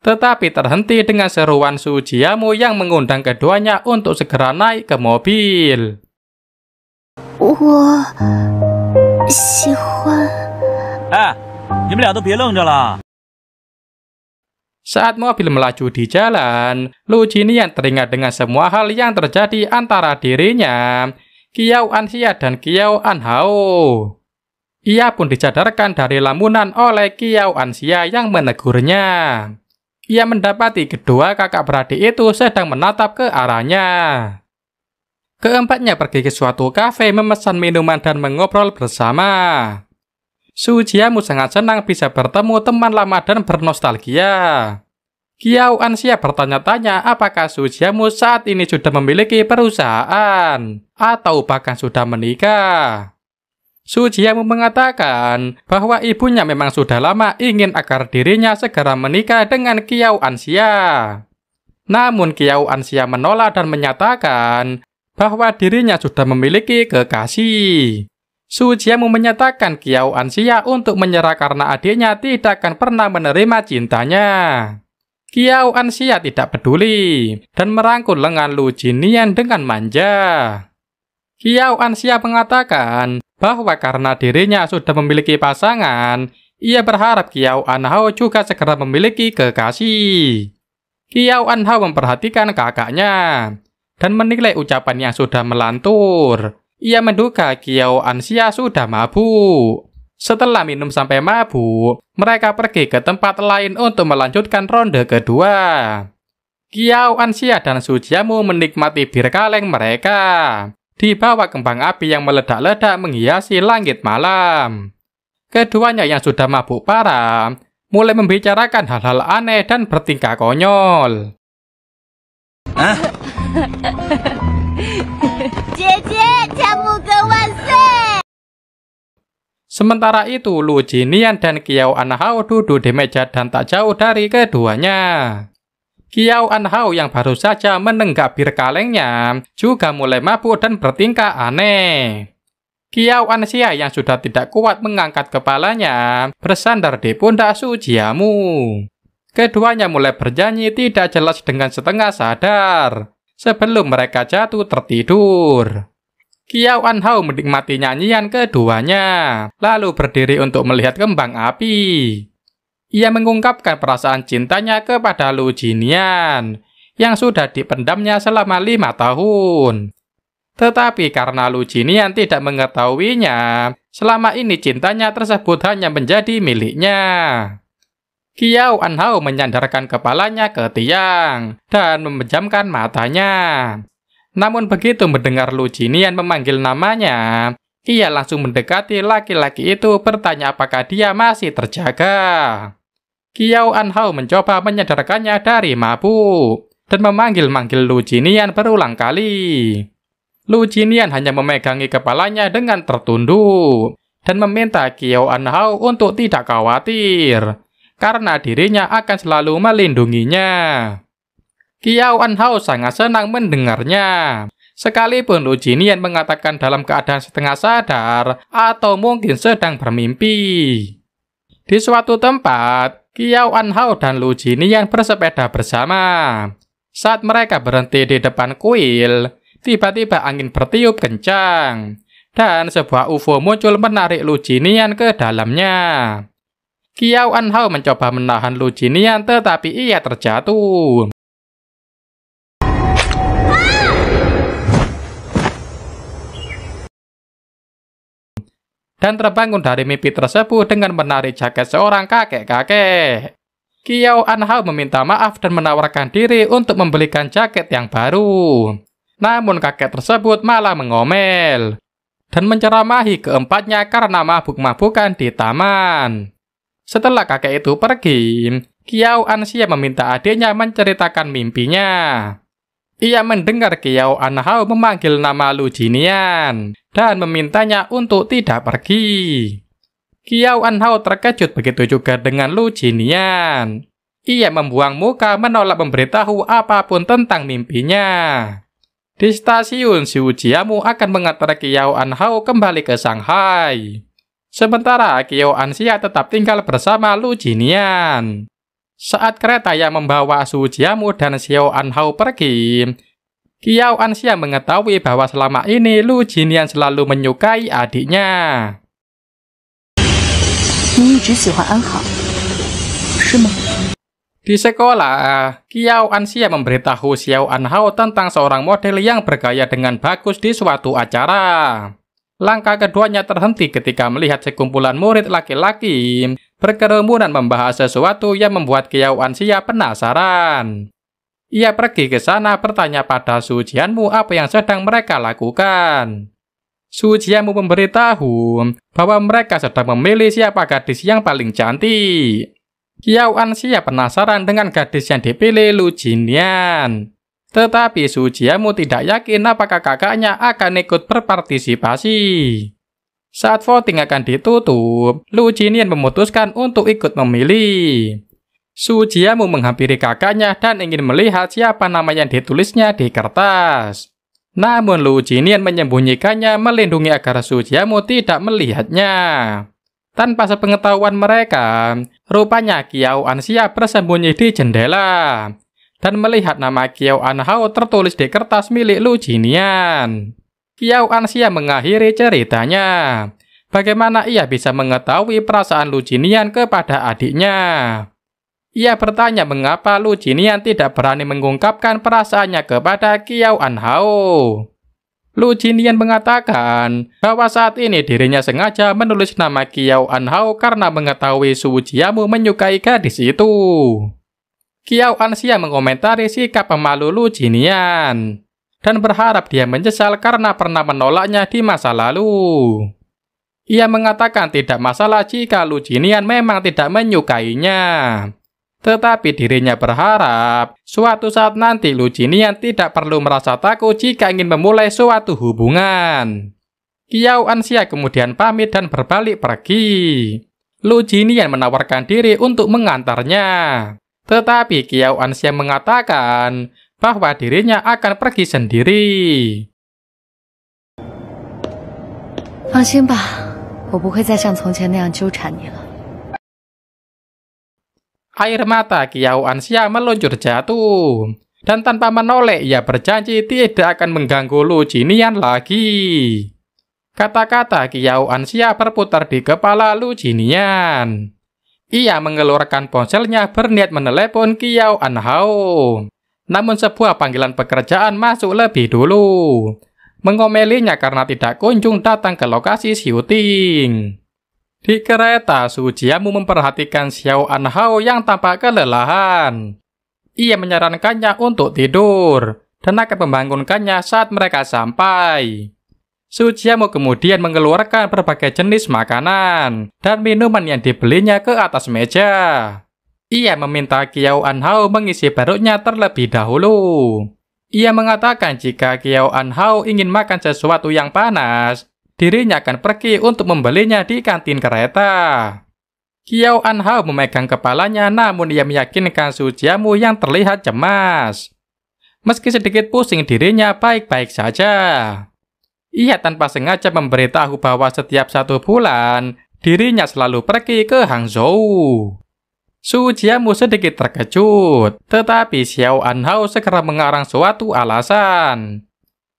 Tetapi terhenti dengan seruan Su Jiamu yang mengundang keduanya untuk segera naik ke mobil. 我喜欢。哎，你们俩都别愣着了。 Saat mobil melaju di jalan, Lu Jinian teringat dengan semua hal yang terjadi antara dirinya, Qiao Anxia dan Qiao Anhao. Ia pun disadarkan dari lamunan oleh Qiao Anxia yang menegurnya. Ia mendapati kedua kakak beradik itu sedang menatap ke arahnya. Keempatnya pergi ke suatu kafe memesan minuman dan mengobrol bersama. Su Jiamu sangat senang bisa bertemu teman lama dan bernostalgia. Qiao Anxia bertanya-tanya apakah Su Jiamu saat ini sudah memiliki perusahaan atau bahkan sudah menikah. Su Jiamu mengatakan bahwa ibunya memang sudah lama ingin agar dirinya segera menikah dengan Qiao Anxia. Namun Qiao Anxia menolak dan menyatakan bahwa dirinya sudah memiliki kekasih. Su Jiamu menyatakan Qiao Anxia untuk menyerah karena adiknya tidak akan pernah menerima cintanya. Qiao Anxia tidak peduli dan merangkul lengan Lu Jinian dengan manja. Qiao Anxia mengatakan bahwa karena dirinya sudah memiliki pasangan, ia berharap Qiao Anhao juga segera memiliki kekasih. Qiao Anhao memperhatikan kakaknya dan menilai ucapan yang sudah melantur. Ia menduga Qiao Anxia sudah mabuk. Setelah minum sampai mabuk, mereka pergi ke tempat lain untuk melanjutkan ronde kedua. Qiao Anxia dan Su Jiamu menikmati bir kaleng mereka di bawah kembang api yang meledak-ledak menghiasi langit malam. Keduanya yang sudah mabuk parah mulai membicarakan hal-hal aneh dan bertingkah konyol. 姐姐，家木哥万岁！ Sementara itu, Lu Jinian dan Qiao Anhao duduk di meja dan tak jauh dari keduanya. Qiao Anhao yang baru saja menenggak bir kalengnya juga mulai mabuk dan bertingkah aneh. Qiao Anxia yang sudah tidak kuat mengangkat kepalanya bersandar di pundak Su Jiamu. Keduanya mulai bernyanyi tidak jelas dengan setengah sadar sebelum mereka jatuh tertidur. Qiao Anhao menikmati nyanyian keduanya, lalu berdiri untuk melihat kembang api. Ia mengungkapkan perasaan cintanya kepada Lu Jinian, yang sudah dipendamnya selama 5 tahun. Tetapi karena Lu Jinian tidak mengetahuinya, selama ini cintanya tersebut hanya menjadi miliknya. Qiao Anhao menyandarkan kepalanya ke tiang dan memejamkan matanya. Namun begitu mendengar Lu Jinian memanggil namanya, ia langsung mendekati laki-laki itu bertanya apakah dia masih terjaga. Qiao Anhao mencoba menyadarkannya dari mabuk dan memanggil-manggil Lu Jinian berulang kali. Lu Jinian hanya memegangi kepalanya dengan tertunduk dan meminta Qiao Anhao untuk tidak khawatir karena dirinya akan selalu melindunginya. Qiao Anhao sangat senang mendengarnya, sekalipun Lu Jinian mengatakan dalam keadaan setengah sadar atau mungkin sedang bermimpi. Di suatu tempat, Qiao Anhao dan Lu Jinian bersepeda bersama. Saat mereka berhenti di depan kuil, tiba-tiba angin bertiup kencang, dan sebuah UFO muncul menarik Lu Jinian ke dalamnya. Qiao Anhao mencoba menahan Lu Jinian tetapi ia terjatuh. dan terbangun dari mimpi tersebut dengan menarik jaket seorang kakek-kakek. Kiao Anhao meminta maaf dan menawarkan diri untuk membelikan jaket yang baru. Namun kakek tersebut malah mengomel dan menceramahi keempatnya karena mabuk-mabukan di taman. Setelah kakek itu pergi, Kiao Anxia meminta adiknya menceritakan mimpinya. Ia mendengar Kiao Anhao memanggil nama Lu Jinian dan memintanya untuk tidak pergi. Kiao Anhao terkejut, begitu juga dengan Lu Jinian. Ia membuang muka menolak memberitahu apapun tentang mimpinya. Di stasiun, Xu Jiamu akan mengantar Kiao Anhao kembali ke Shanghai. Sementara Kiao Anxia tetap tinggal bersama Lu Jinian. Saat kereta yang membawa Xu Jiamu dan Xiao Anhao pergi, Kiao Anxia mengetahui bahwa selama ini Lu Jinian selalu menyukai adiknya. 你一直喜欢安好，是吗？ Di sekolah, Kiao Anxia memberitahu Xiao Anhao tentang seorang model yang bergaya dengan bagus di suatu acara. Langkah keduanya terhenti ketika melihat sekumpulan murid laki-laki berkerumunan membahas sesuatu yang membuat Kiao Anxia penasaran. Ia pergi ke sana bertanya pada Su Jianmu apa yang sedang mereka lakukan. Su Jianmu memberitahu bahwa mereka sedang memilih siapa gadis yang paling cantik. Kiao Anxia penasaran dengan gadis yang dipilih Lu Jinian. Tetapi Su Jiamu tidak yakin apakah kakaknya akan ikut berpartisipasi. Saat voting akan ditutup, Lu Jinian memutuskan untuk ikut memilih. Su Jiamu menghampiri kakaknya dan ingin melihat siapa nama yang ditulisnya di kertas. Namun Lu Jinian menyembunyikannya melindungi agar Su Jiamu tidak melihatnya. Tanpa sepengetahuan mereka, rupanya Kiao Anxia bersembunyi di jendela dan melihat nama Kiao Anhao tertulis di kertas milik Lu Jinian. Kiao Anxia mengakhiri ceritanya. Bagaimana ia bisa mengetahui perasaan Lu Jinian kepada adiknya? Ia bertanya mengapa Lu Jinian tidak berani mengungkapkan perasaannya kepada Kiao Anhao. Lu Jinian mengatakan bahwa saat ini dirinya sengaja menulis nama Kiao Anhao karena mengetahui Su Jiamu menyukai gadis itu. Kiao Anxia mengomentari sikap pemalu Lu Jinian dan berharap dia menyesal karena pernah menolaknya di masa lalu. Ia mengatakan tidak masalah jika Lu Jinian memang tidak menyukainya. Tetapi dirinya berharap suatu saat nanti Lu Jinian tidak perlu merasa takut jika ingin memulai suatu hubungan. Kiao Anxia kemudian pamit dan berbalik pergi. Lu Jinian menawarkan diri untuk mengantarnya. Tetapi Kiao Anxia mengatakan bahwa dirinya akan pergi sendiri. 放心吧，我不会再像从前那样纠缠你了。 Air mata Kiao Anxia meluncur jatuh. Dan tanpa menoleh ia berjanji tidak akan mengganggu Lu Jinian lagi. Kata-kata Kiao Anxia berputar di kepala Lu Jinian. Ia mengeluarkan ponselnya berniat menelepon Kiao Anhao. Namun sebuah panggilan pekerjaan masuk lebih dulu. Mengomelinya karena tidak kunjung datang ke lokasi syuting. Di kereta, Su Jiamu memperhatikan Xiao Anhao yang tampak kelelahan. Ia menyarankannya untuk tidur dan akan membangunkannya saat mereka sampai. Su Jiamu kemudian mengeluarkan berbagai jenis makanan dan minuman yang dibelinya ke atas meja. Ia meminta Kiao Anhao mengisi perutnya terlebih dahulu. Ia mengatakan jika Kiao Anhao ingin makan sesuatu yang panas, dirinya akan pergi untuk membelinya di kantin kereta. Kiao Anhao memegang kepalanya namun ia meyakinkan Su Jiamu yang terlihat cemas. Meski sedikit pusing, dirinya baik-baik saja. Ia tanpa sengaja memberitahu bahwa setiap 1 bulan, dirinya selalu pergi ke Hangzhou. Su Jiamu sedikit terkejut, tetapi Xiao Anhao segera mengarang suatu alasan.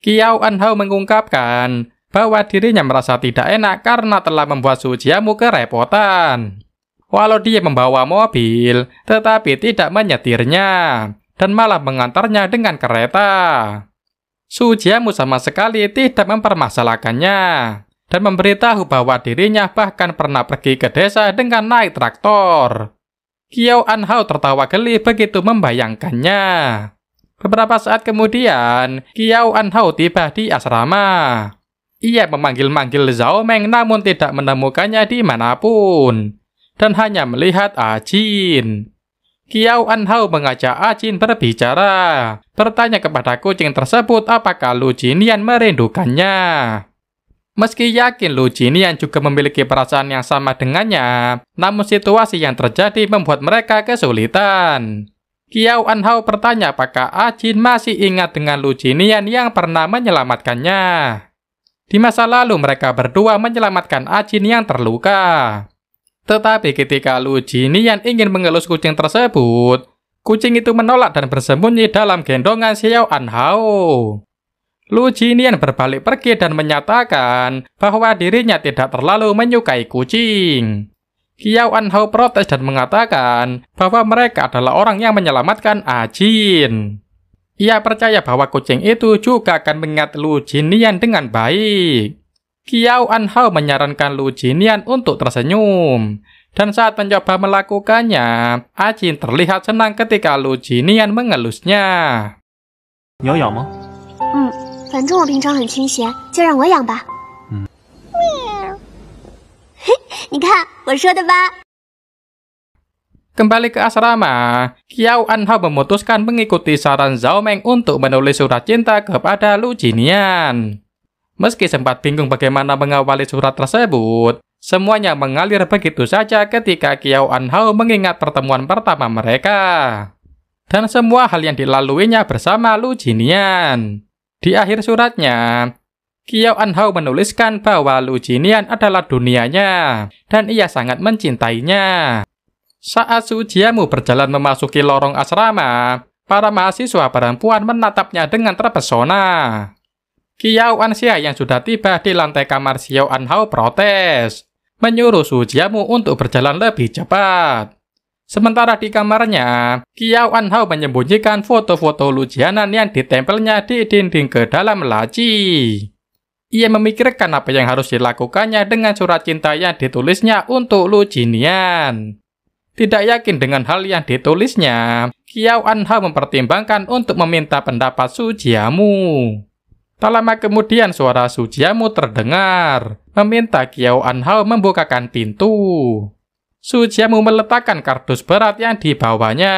Kiao Anhao mengungkapkan bahwa dirinya merasa tidak enak karena telah membuat Su Jiamu kerepotan. Walau dia membawa mobil, tetapi tidak menyetirnya, dan malah mengantarnya dengan kereta. Su Jiamu sama sekali tidak mempermasalahkannya, dan memberitahu bahwa dirinya bahkan pernah pergi ke desa dengan naik traktor. Qiao Anhao tertawa geli begitu membayangkannya. Beberapa saat kemudian, Qiao Anhao tiba di asrama. Ia memanggil-manggil Zhao Meng namun tidak menemukannya dimanapun, dan hanya melihat Ajin. Qiao Anhao mengajak Ajin berbicara, bertanya kepada kucing tersebut apakah Lu Jinian merindukannya. Meski yakin Lu Jinian juga memiliki perasaan yang sama dengannya, namun situasi yang terjadi membuat mereka kesulitan. Qiao Anhao bertanya apakah Ajin masih ingat dengan Lu Jinian yang pernah menyelamatkannya. Di masa lalu mereka berdua menyelamatkan Ajin yang terluka. Tetapi ketika Lu Jinian ingin mengelus kucing tersebut, kucing itu menolak dan bersembunyi dalam gendongan Qiao Anhao. Lu Jinian berbalik pergi dan menyatakan bahwa dirinya tidak terlalu menyukai kucing. Qiao Anhao protes dan mengatakan bahwa mereka adalah orang yang menyelamatkan Ajin. Ia percaya bahwa kucing itu juga akan mengingat Lu Jinian dengan baik. Qiao Anhao menyarankan Lu Jinian untuk tersenyum. Dan saat mencoba melakukannya, Ajin terlihat senang ketika Lu Jinian mengelusnya. 你要养吗？反正我平常很清闲，就让我养吧。你看我说的吧。 Kembali ke asrama, Qiao Anhao memutuskan mengikuti saran Zhao Meng untuk menulis surat cinta kepada Lu Jinian. Meski sempat bingung bagaimana mengawali surat tersebut, semuanya mengalir begitu saja ketika Qiao Anhao mengingat pertemuan pertama mereka. Dan semua hal yang dilaluinya bersama Lu Jinian. Di akhir suratnya, Qiao Anhao menuliskan bahwa Lu Jinian adalah dunianya dan ia sangat mencintainya. Saat Su Jiamu berjalan memasuki lorong asrama, para mahasiswa perempuan menatapnya dengan terpesona. Qiao Anxia yang sudah tiba di lantai kamar Qiao Anhao protes, menyuruh Su Jiamu untuk berjalan lebih cepat. Sementara di kamarnya, Qiao Anhao menyembunyikan foto-foto Lu Jianan yang ditempelnya di dinding ke dalam laci. Ia memikirkan apa yang harus dilakukannya dengan surat cinta yang ditulisnya untuk Lu Jinian. Tidak yakin dengan hal yang ditulisnya, Qiao Anhao mempertimbangkan untuk meminta pendapat Su Jiamu. Tak lama kemudian suara Su Jiamu terdengar, meminta Qiao Anhao membukakan pintu. Su Jiamu meletakkan kardus berat yang dibawanya,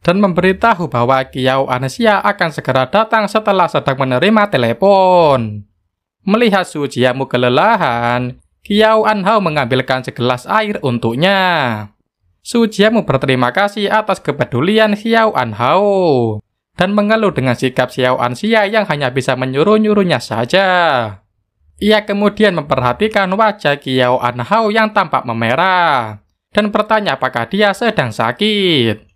dan memberitahu bahwa Qiao Anxia akan segera datang setelah sedang menerima telepon. Melihat Su Jiamu kelelahan, Qiao Anhao mengambilkan segelas air untuknya. Su Jiamu berterima kasih atas kepedulian Qiao Anhao dan mengeluh dengan sikap Qiao Anxia yang hanya bisa menyuruh-nyuruhnya saja. Ia kemudian memperhatikan wajah Qiao Anhao yang tampak memerah dan bertanya apakah dia sedang sakit.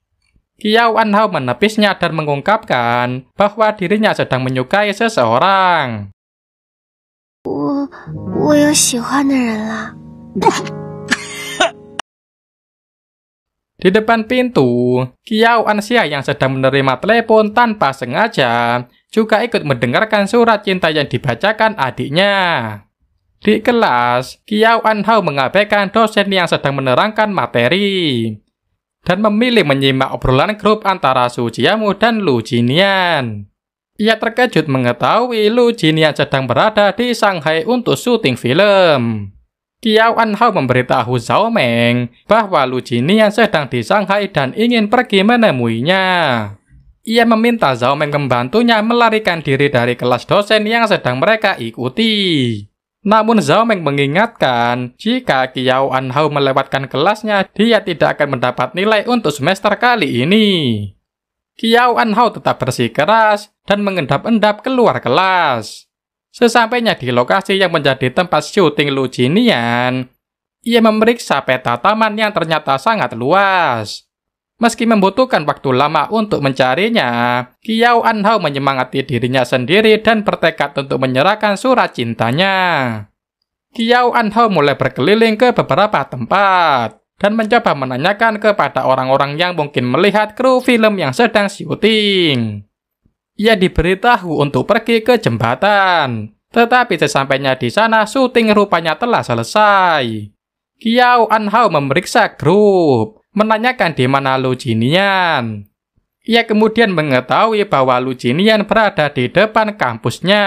Qiao Anhao menepisnya dan mengungkapkan bahwa dirinya sedang menyukai seseorang. 我有喜欢的人了。 Di depan pintu, Qiao Anxia yang sedang menerima telepon tanpa sengaja juga ikut mendengarkan surat cinta yang dibacakan adiknya. Di kelas, Qiao Anhao mengabaikan dosen yang sedang menerangkan materi dan memilih menyimak obrolan grup antara Su Jiamu dan Lu Jinian. Ia terkejut mengetahui Lu Jinian sedang berada di Shanghai untuk syuting film. Qiao Anhao memberitahu Zhao Meng bahwa Lu Jinian sedang di Shanghai dan ingin pergi menemuinya. Ia meminta Zhao Meng membantunya melarikan diri dari kelas dosen yang sedang mereka ikuti. Namun Zhao Meng mengingatkan jika Qiao Anhao melewatkan kelasnya, dia tidak akan mendapat nilai untuk semester kali ini. Qiao Anhao tetap bersikeras dan mengendap-endap keluar kelas. Sesampainya di lokasi yang menjadi tempat syuting Lu Jinian, ia memeriksa peta taman yang ternyata sangat luas. Meski membutuhkan waktu lama untuk mencarinya, Qiao Anhao menyemangati dirinya sendiri dan bertekad untuk menyerahkan surat cintanya. Qiao Anhao mulai berkeliling ke beberapa tempat dan mencoba menanyakan kepada orang-orang yang mungkin melihat kru film yang sedang syuting. Ia diberitahu untuk pergi ke jembatan, Tetapi sesampainya di sana, syuting rupanya telah selesai. Qiao Anhao memeriksa grup, menanyakan di mana Lu Jinian. Ia kemudian mengetahui bahwa Lu Jinian berada di depan kampusnya.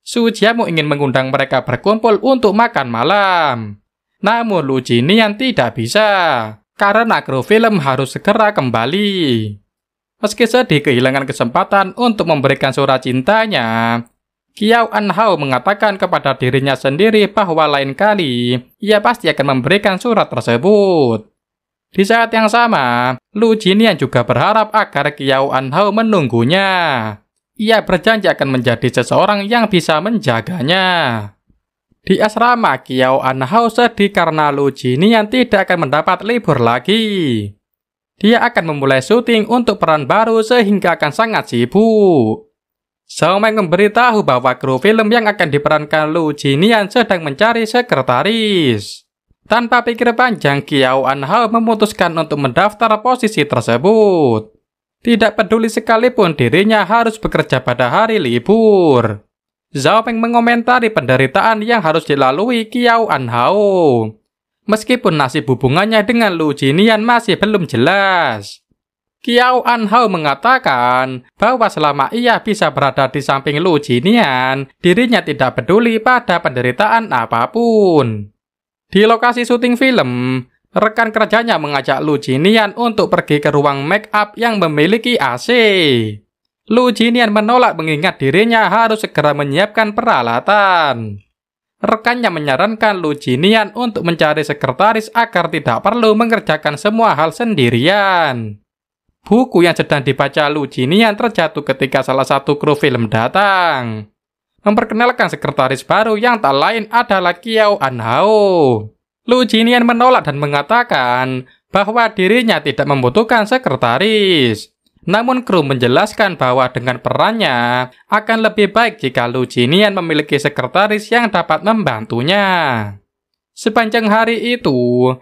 Su Jiamu ingin mengundang mereka berkumpul untuk makan malam. Namun Lu Jinian tidak bisa, karena kru film harus segera kembali. Meski sedih kehilangan kesempatan untuk memberikan surat cintanya, Qiao Anhao mengatakan kepada dirinya sendiri bahwa lain kali ia pasti akan memberikan surat tersebut. Di saat yang sama, Lu Jinian juga berharap agar Qiao Anhao menunggunya. Ia berjanji akan menjadi seseorang yang bisa menjaganya. Di asrama, Qiao Anhao sedih karena Lu Jinian tidak akan mendapat libur lagi. Dia akan memulai syuting untuk peran baru sehingga akan sangat sibuk. Zhao Meng memberitahu bahwa kru film yang akan diperankan Lu Jinian sedang mencari sekretaris. Tanpa pikir panjang, Qiao Anhao memutuskan untuk mendaftar posisi tersebut. Tidak peduli sekalipun dirinya harus bekerja pada hari libur. Zhao Meng mengomentari penderitaan yang harus dilalui Qiao Anhao. Meskipun nasib hubungannya dengan Lu Jinian masih belum jelas. Qiao Anhao mengatakan bahwa selama ia bisa berada di samping Lu Jinian, dirinya tidak peduli pada penderitaan apapun. Di lokasi syuting film, rekan kerjanya mengajak Lu Jinian untuk pergi ke ruang make up yang memiliki AC. Lu Jinian menolak mengingat dirinya harus segera menyiapkan peralatan. Rekannya menyarankan Lu Jinian untuk mencari sekretaris agar tidak perlu mengerjakan semua hal sendirian. Buku yang sedang dibaca Lu Jinian terjatuh ketika salah satu kru film datang. Memperkenalkan sekretaris baru yang tak lain adalah Qiao Anhao. Lu Jinian menolak dan mengatakan bahwa dirinya tidak membutuhkan sekretaris. Namun kru menjelaskan bahwa dengan perannya akan lebih baik jika Lu Jinian memiliki sekretaris yang dapat membantunya. Sepanjang hari itu,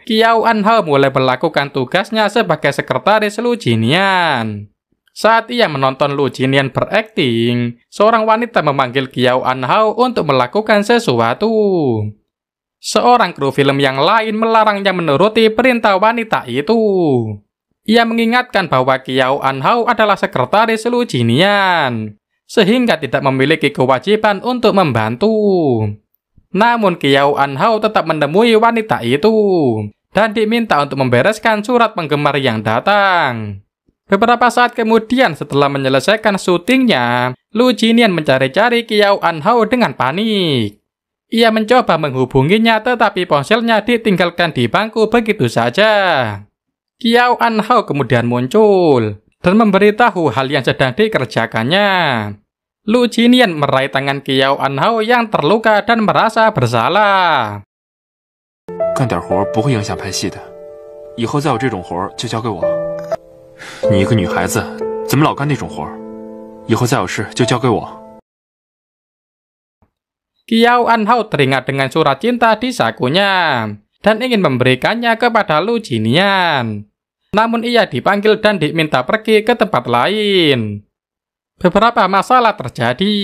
Qiao Anhao mulai melakukan tugasnya sebagai sekretaris Lu Jinian. Saat ia menonton Lu Jinian berakting, seorang wanita memanggil Qiao Anhao untuk melakukan sesuatu. Seorang kru film yang lain melarangnya menuruti perintah wanita itu. Ia mengingatkan bahwa Qiao Anhao adalah sekretaris Lu Jinian, sehingga tidak memiliki kewajiban untuk membantu. Namun Qiao Anhao tetap menemui wanita itu dan diminta untuk membereskan surat penggemar yang datang. Beberapa saat kemudian setelah menyelesaikan syutingnya, Lu Jinian mencari-cari Qiao Anhao dengan panik. Ia mencoba menghubunginya tetapi ponselnya ditinggalkan di bangku begitu saja. Qiao Anhao kemudian muncul dan memberitahu hal yang sedang dikerjakannya. Lu Jinian meraih tangan Qiao Anhao yang terluka dan merasa bersalah. 干点活不会影响拍戏的，以后再有这种活就交给我。你一个女孩子怎么老干那种活？以后再有事就交给我。 Qiao Anhao teringat dengan surat cinta di sakunya dan ingin memberikannya kepada Lu Jinian. Namun ia dipanggil dan diminta pergi ke tempat lain. Beberapa masalah terjadi,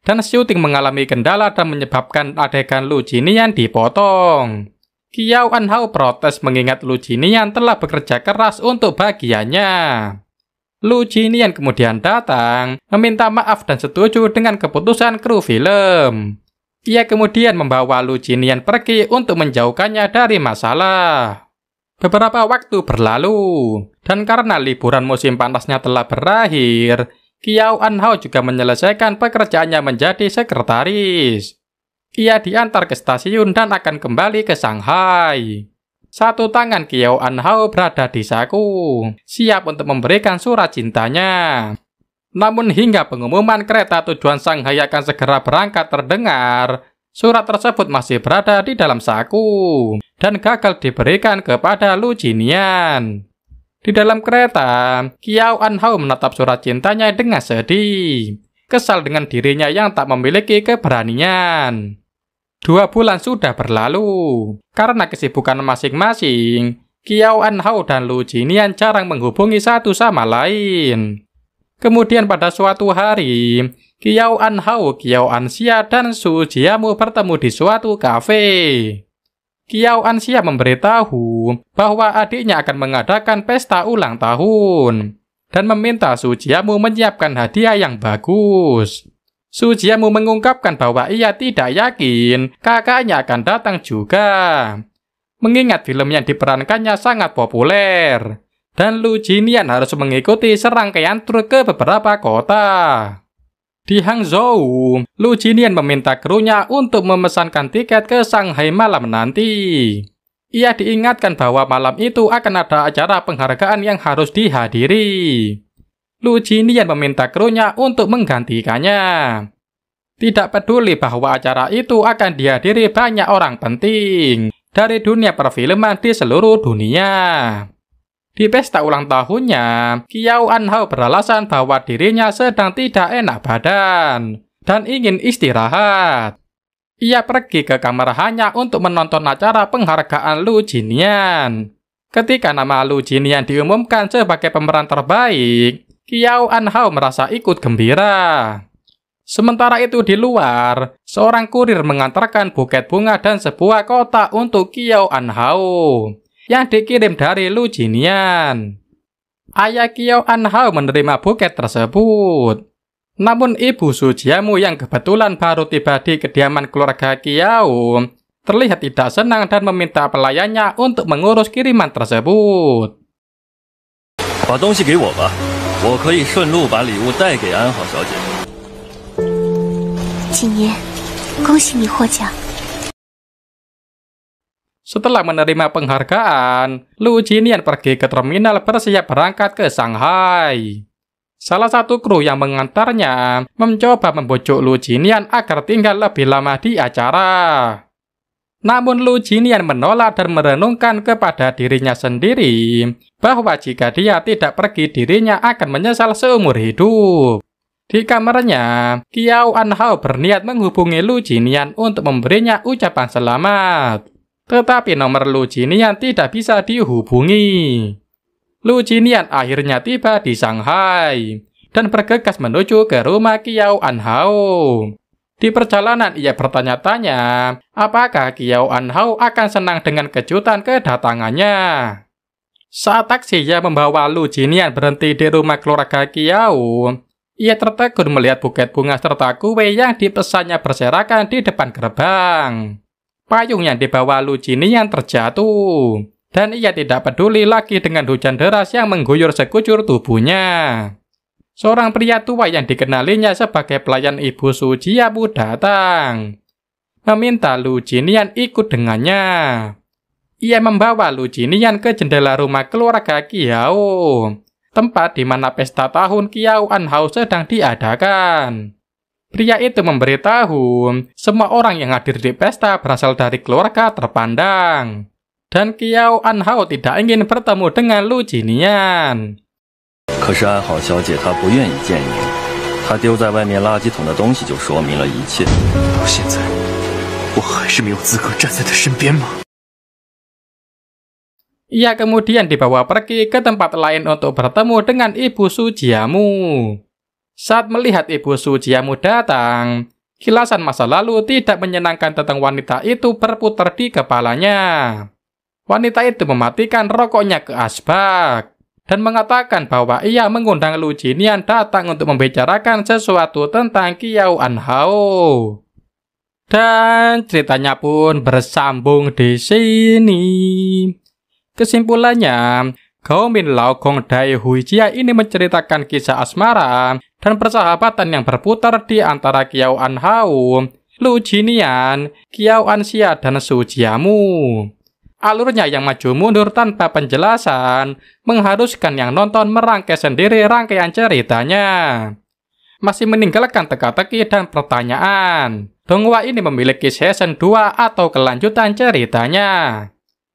dan syuting mengalami kendala dan menyebabkan adegan Lu Jinian dipotong. Qiao Anhao protes mengingat Lu Jinian telah bekerja keras untuk bagiannya. Lu Jinian kemudian datang, meminta maaf dan setuju dengan keputusan kru film. Ia kemudian membawa Lu Jinian pergi untuk menjauhkannya dari masalah. Beberapa waktu berlalu, dan karena liburan musim panasnya telah berakhir, Qiao Anhao juga menyelesaikan pekerjaannya menjadi sekretaris. Ia diantar ke stasiun dan akan kembali ke Shanghai. Satu tangan Qiao Anhao berada di saku, siap untuk memberikan surat cintanya. Namun hingga pengumuman kereta tujuan Shanghai akan segera berangkat terdengar, surat tersebut masih berada di dalam saku dan gagal diberikan kepada Lu Jinian. Di dalam kereta, Qiao Anhao menatap surat cintanya dengan sedih, kesal dengan dirinya yang tak memiliki keberanian. 2 bulan sudah berlalu. Karena kesibukan masing-masing, Qiao Anhao dan Lu Jinian jarang menghubungi satu sama lain. Kemudian pada suatu hari, Qiao Anhao, Qiao Anxia, dan Su Jiamu bertemu di suatu kafe. Qiao Anxia memberitahu bahwa adiknya akan mengadakan pesta ulang tahun dan meminta Su Jiamu menyiapkan hadiah yang bagus. Su Jiamu mengungkapkan bahwa ia tidak yakin kakaknya akan datang juga, mengingat film yang diperankannya sangat populer, dan Lu Jinian harus mengikuti serangkaian tur ke beberapa kota. Di Hangzhou, Lu Jinian meminta krunya untuk memesankan tiket ke Shanghai malam nanti. Ia diingatkan bahwa malam itu akan ada acara penghargaan yang harus dihadiri. Lu Jinian meminta krunya untuk menggantikannya. Tidak peduli bahwa acara itu akan dihadiri banyak orang penting dari dunia perfilman di seluruh dunia. Di pesta ulang tahunnya, Qiao Anhao beralasan bahwa dirinya sedang tidak enak badan dan ingin istirahat. Ia pergi ke kamar hanya untuk menonton acara penghargaan Lu Jinian. Ketika nama Lu Jinian diumumkan sebagai pemeran terbaik, Qiao Anhao merasa ikut gembira. Sementara itu di luar, seorang kurir mengantarkan buket bunga dan sebuah kotak untuk Qiao Anhao yang dikirim dari Lu Jinian. Ayah Qiao Anhao menerima buket tersebut. Namun ibu Su Jiamu yang kebetulan baru tiba di kediaman keluarga Qiao terlihat tidak senang dan meminta pelayannya untuk mengurus kiriman tersebut. 把东西给我吧，我可以顺路把礼物带给安好小姐。今年，恭喜你获奖。 Setelah menerima penghargaan, Lu Jinian pergi ke terminal bersiap berangkat ke Shanghai. Salah satu kru yang mengantarnya mencoba membujuk Lu Jinian agar tinggal lebih lama di acara. Namun Lu Jinian menolak dan merenungkan kepada dirinya sendiri bahwa jika dia tidak pergi dirinya akan menyesal seumur hidup. Di kamarnya, Qiao Anhao berniat menghubungi Lu Jinian untuk memberinya ucapan selamat. Tetapi nomor Lu Jinian tidak bisa dihubungi. Lu Jinian akhirnya tiba di Shanghai dan bergegas menuju ke rumah Qiao Anhao. Di perjalanan ia bertanya-tanya apakah Qiao Anhao akan senang dengan kejutan kedatangannya. Saat taksi yang membawa Lu Jinian berhenti di rumah keluarga Qiao, ia tertegun melihat buket bunga serta kue yang dipesannya berserakan di depan gerbang. Payung yang dibawa Lu Jinian terjatuh, dan ia tidak peduli lagi dengan hujan deras yang mengguyur sekujur tubuhnya. Seorang pria tua yang dikenalinya sebagai pelayan ibu Su Jiamu datang, meminta Lu Jinian ikut dengannya. Ia membawa Lu Jinian ke jendela rumah keluarga Qiao, tempat di mana pesta tahun Qiao Anhao sedang diadakan. Pria itu memberitahu semua orang yang hadir di pesta berasal dari keluarga terpandang. Dan Qiao Anhao tidak ingin bertemu dengan Lu Jinian. 可是安好小姐她不愿意见您，她丢在外面垃圾桶的东西就说明了一切。到现在，我还是没有资格站在她身边吗？ Ia kemudian dibawa pergi ke tempat lain untuk bertemu dengan ibu Su Jiamu. Saat melihat ibu Su Jiamu datang, kilasan masa lalu tidak menyenangkan tentang wanita itu berputar di kepalanya. Wanita itu mematikan rokoknya ke asbak dan mengatakan bahwa ia mengundang Lu Jinian datang untuk membicarakan sesuatu tentang Qiao Anhao. Dan ceritanya pun bersambung di sini. Kesimpulannya, Gao Minlao Gong Dai Huijia ini menceritakan kisah asmara dan persahabatan yang berputar di antara Qiao Anhao, Lu Jinian, Qiao Anxia, dan Su Jiamu. Alurnya yang maju mundur tanpa penjelasan mengharuskan yang nonton merangkai sendiri rangkaian ceritanya. Masih meninggalkan teka-teki dan pertanyaan. Donghua ini memiliki season 2 atau kelanjutan ceritanya.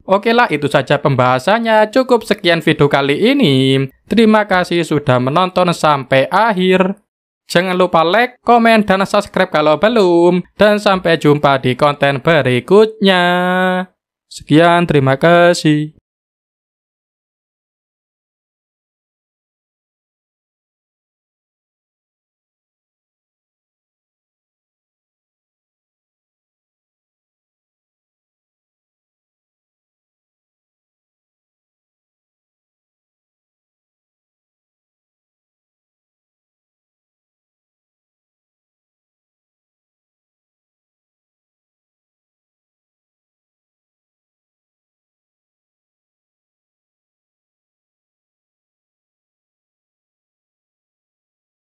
Oke lah, itu saja pembahasannya. Cukup sekian video kali ini. Terima kasih sudah menonton sampai akhir. Jangan lupa like, komen, dan subscribe kalau belum. Dan sampai jumpa di konten berikutnya. Sekian, terima kasih.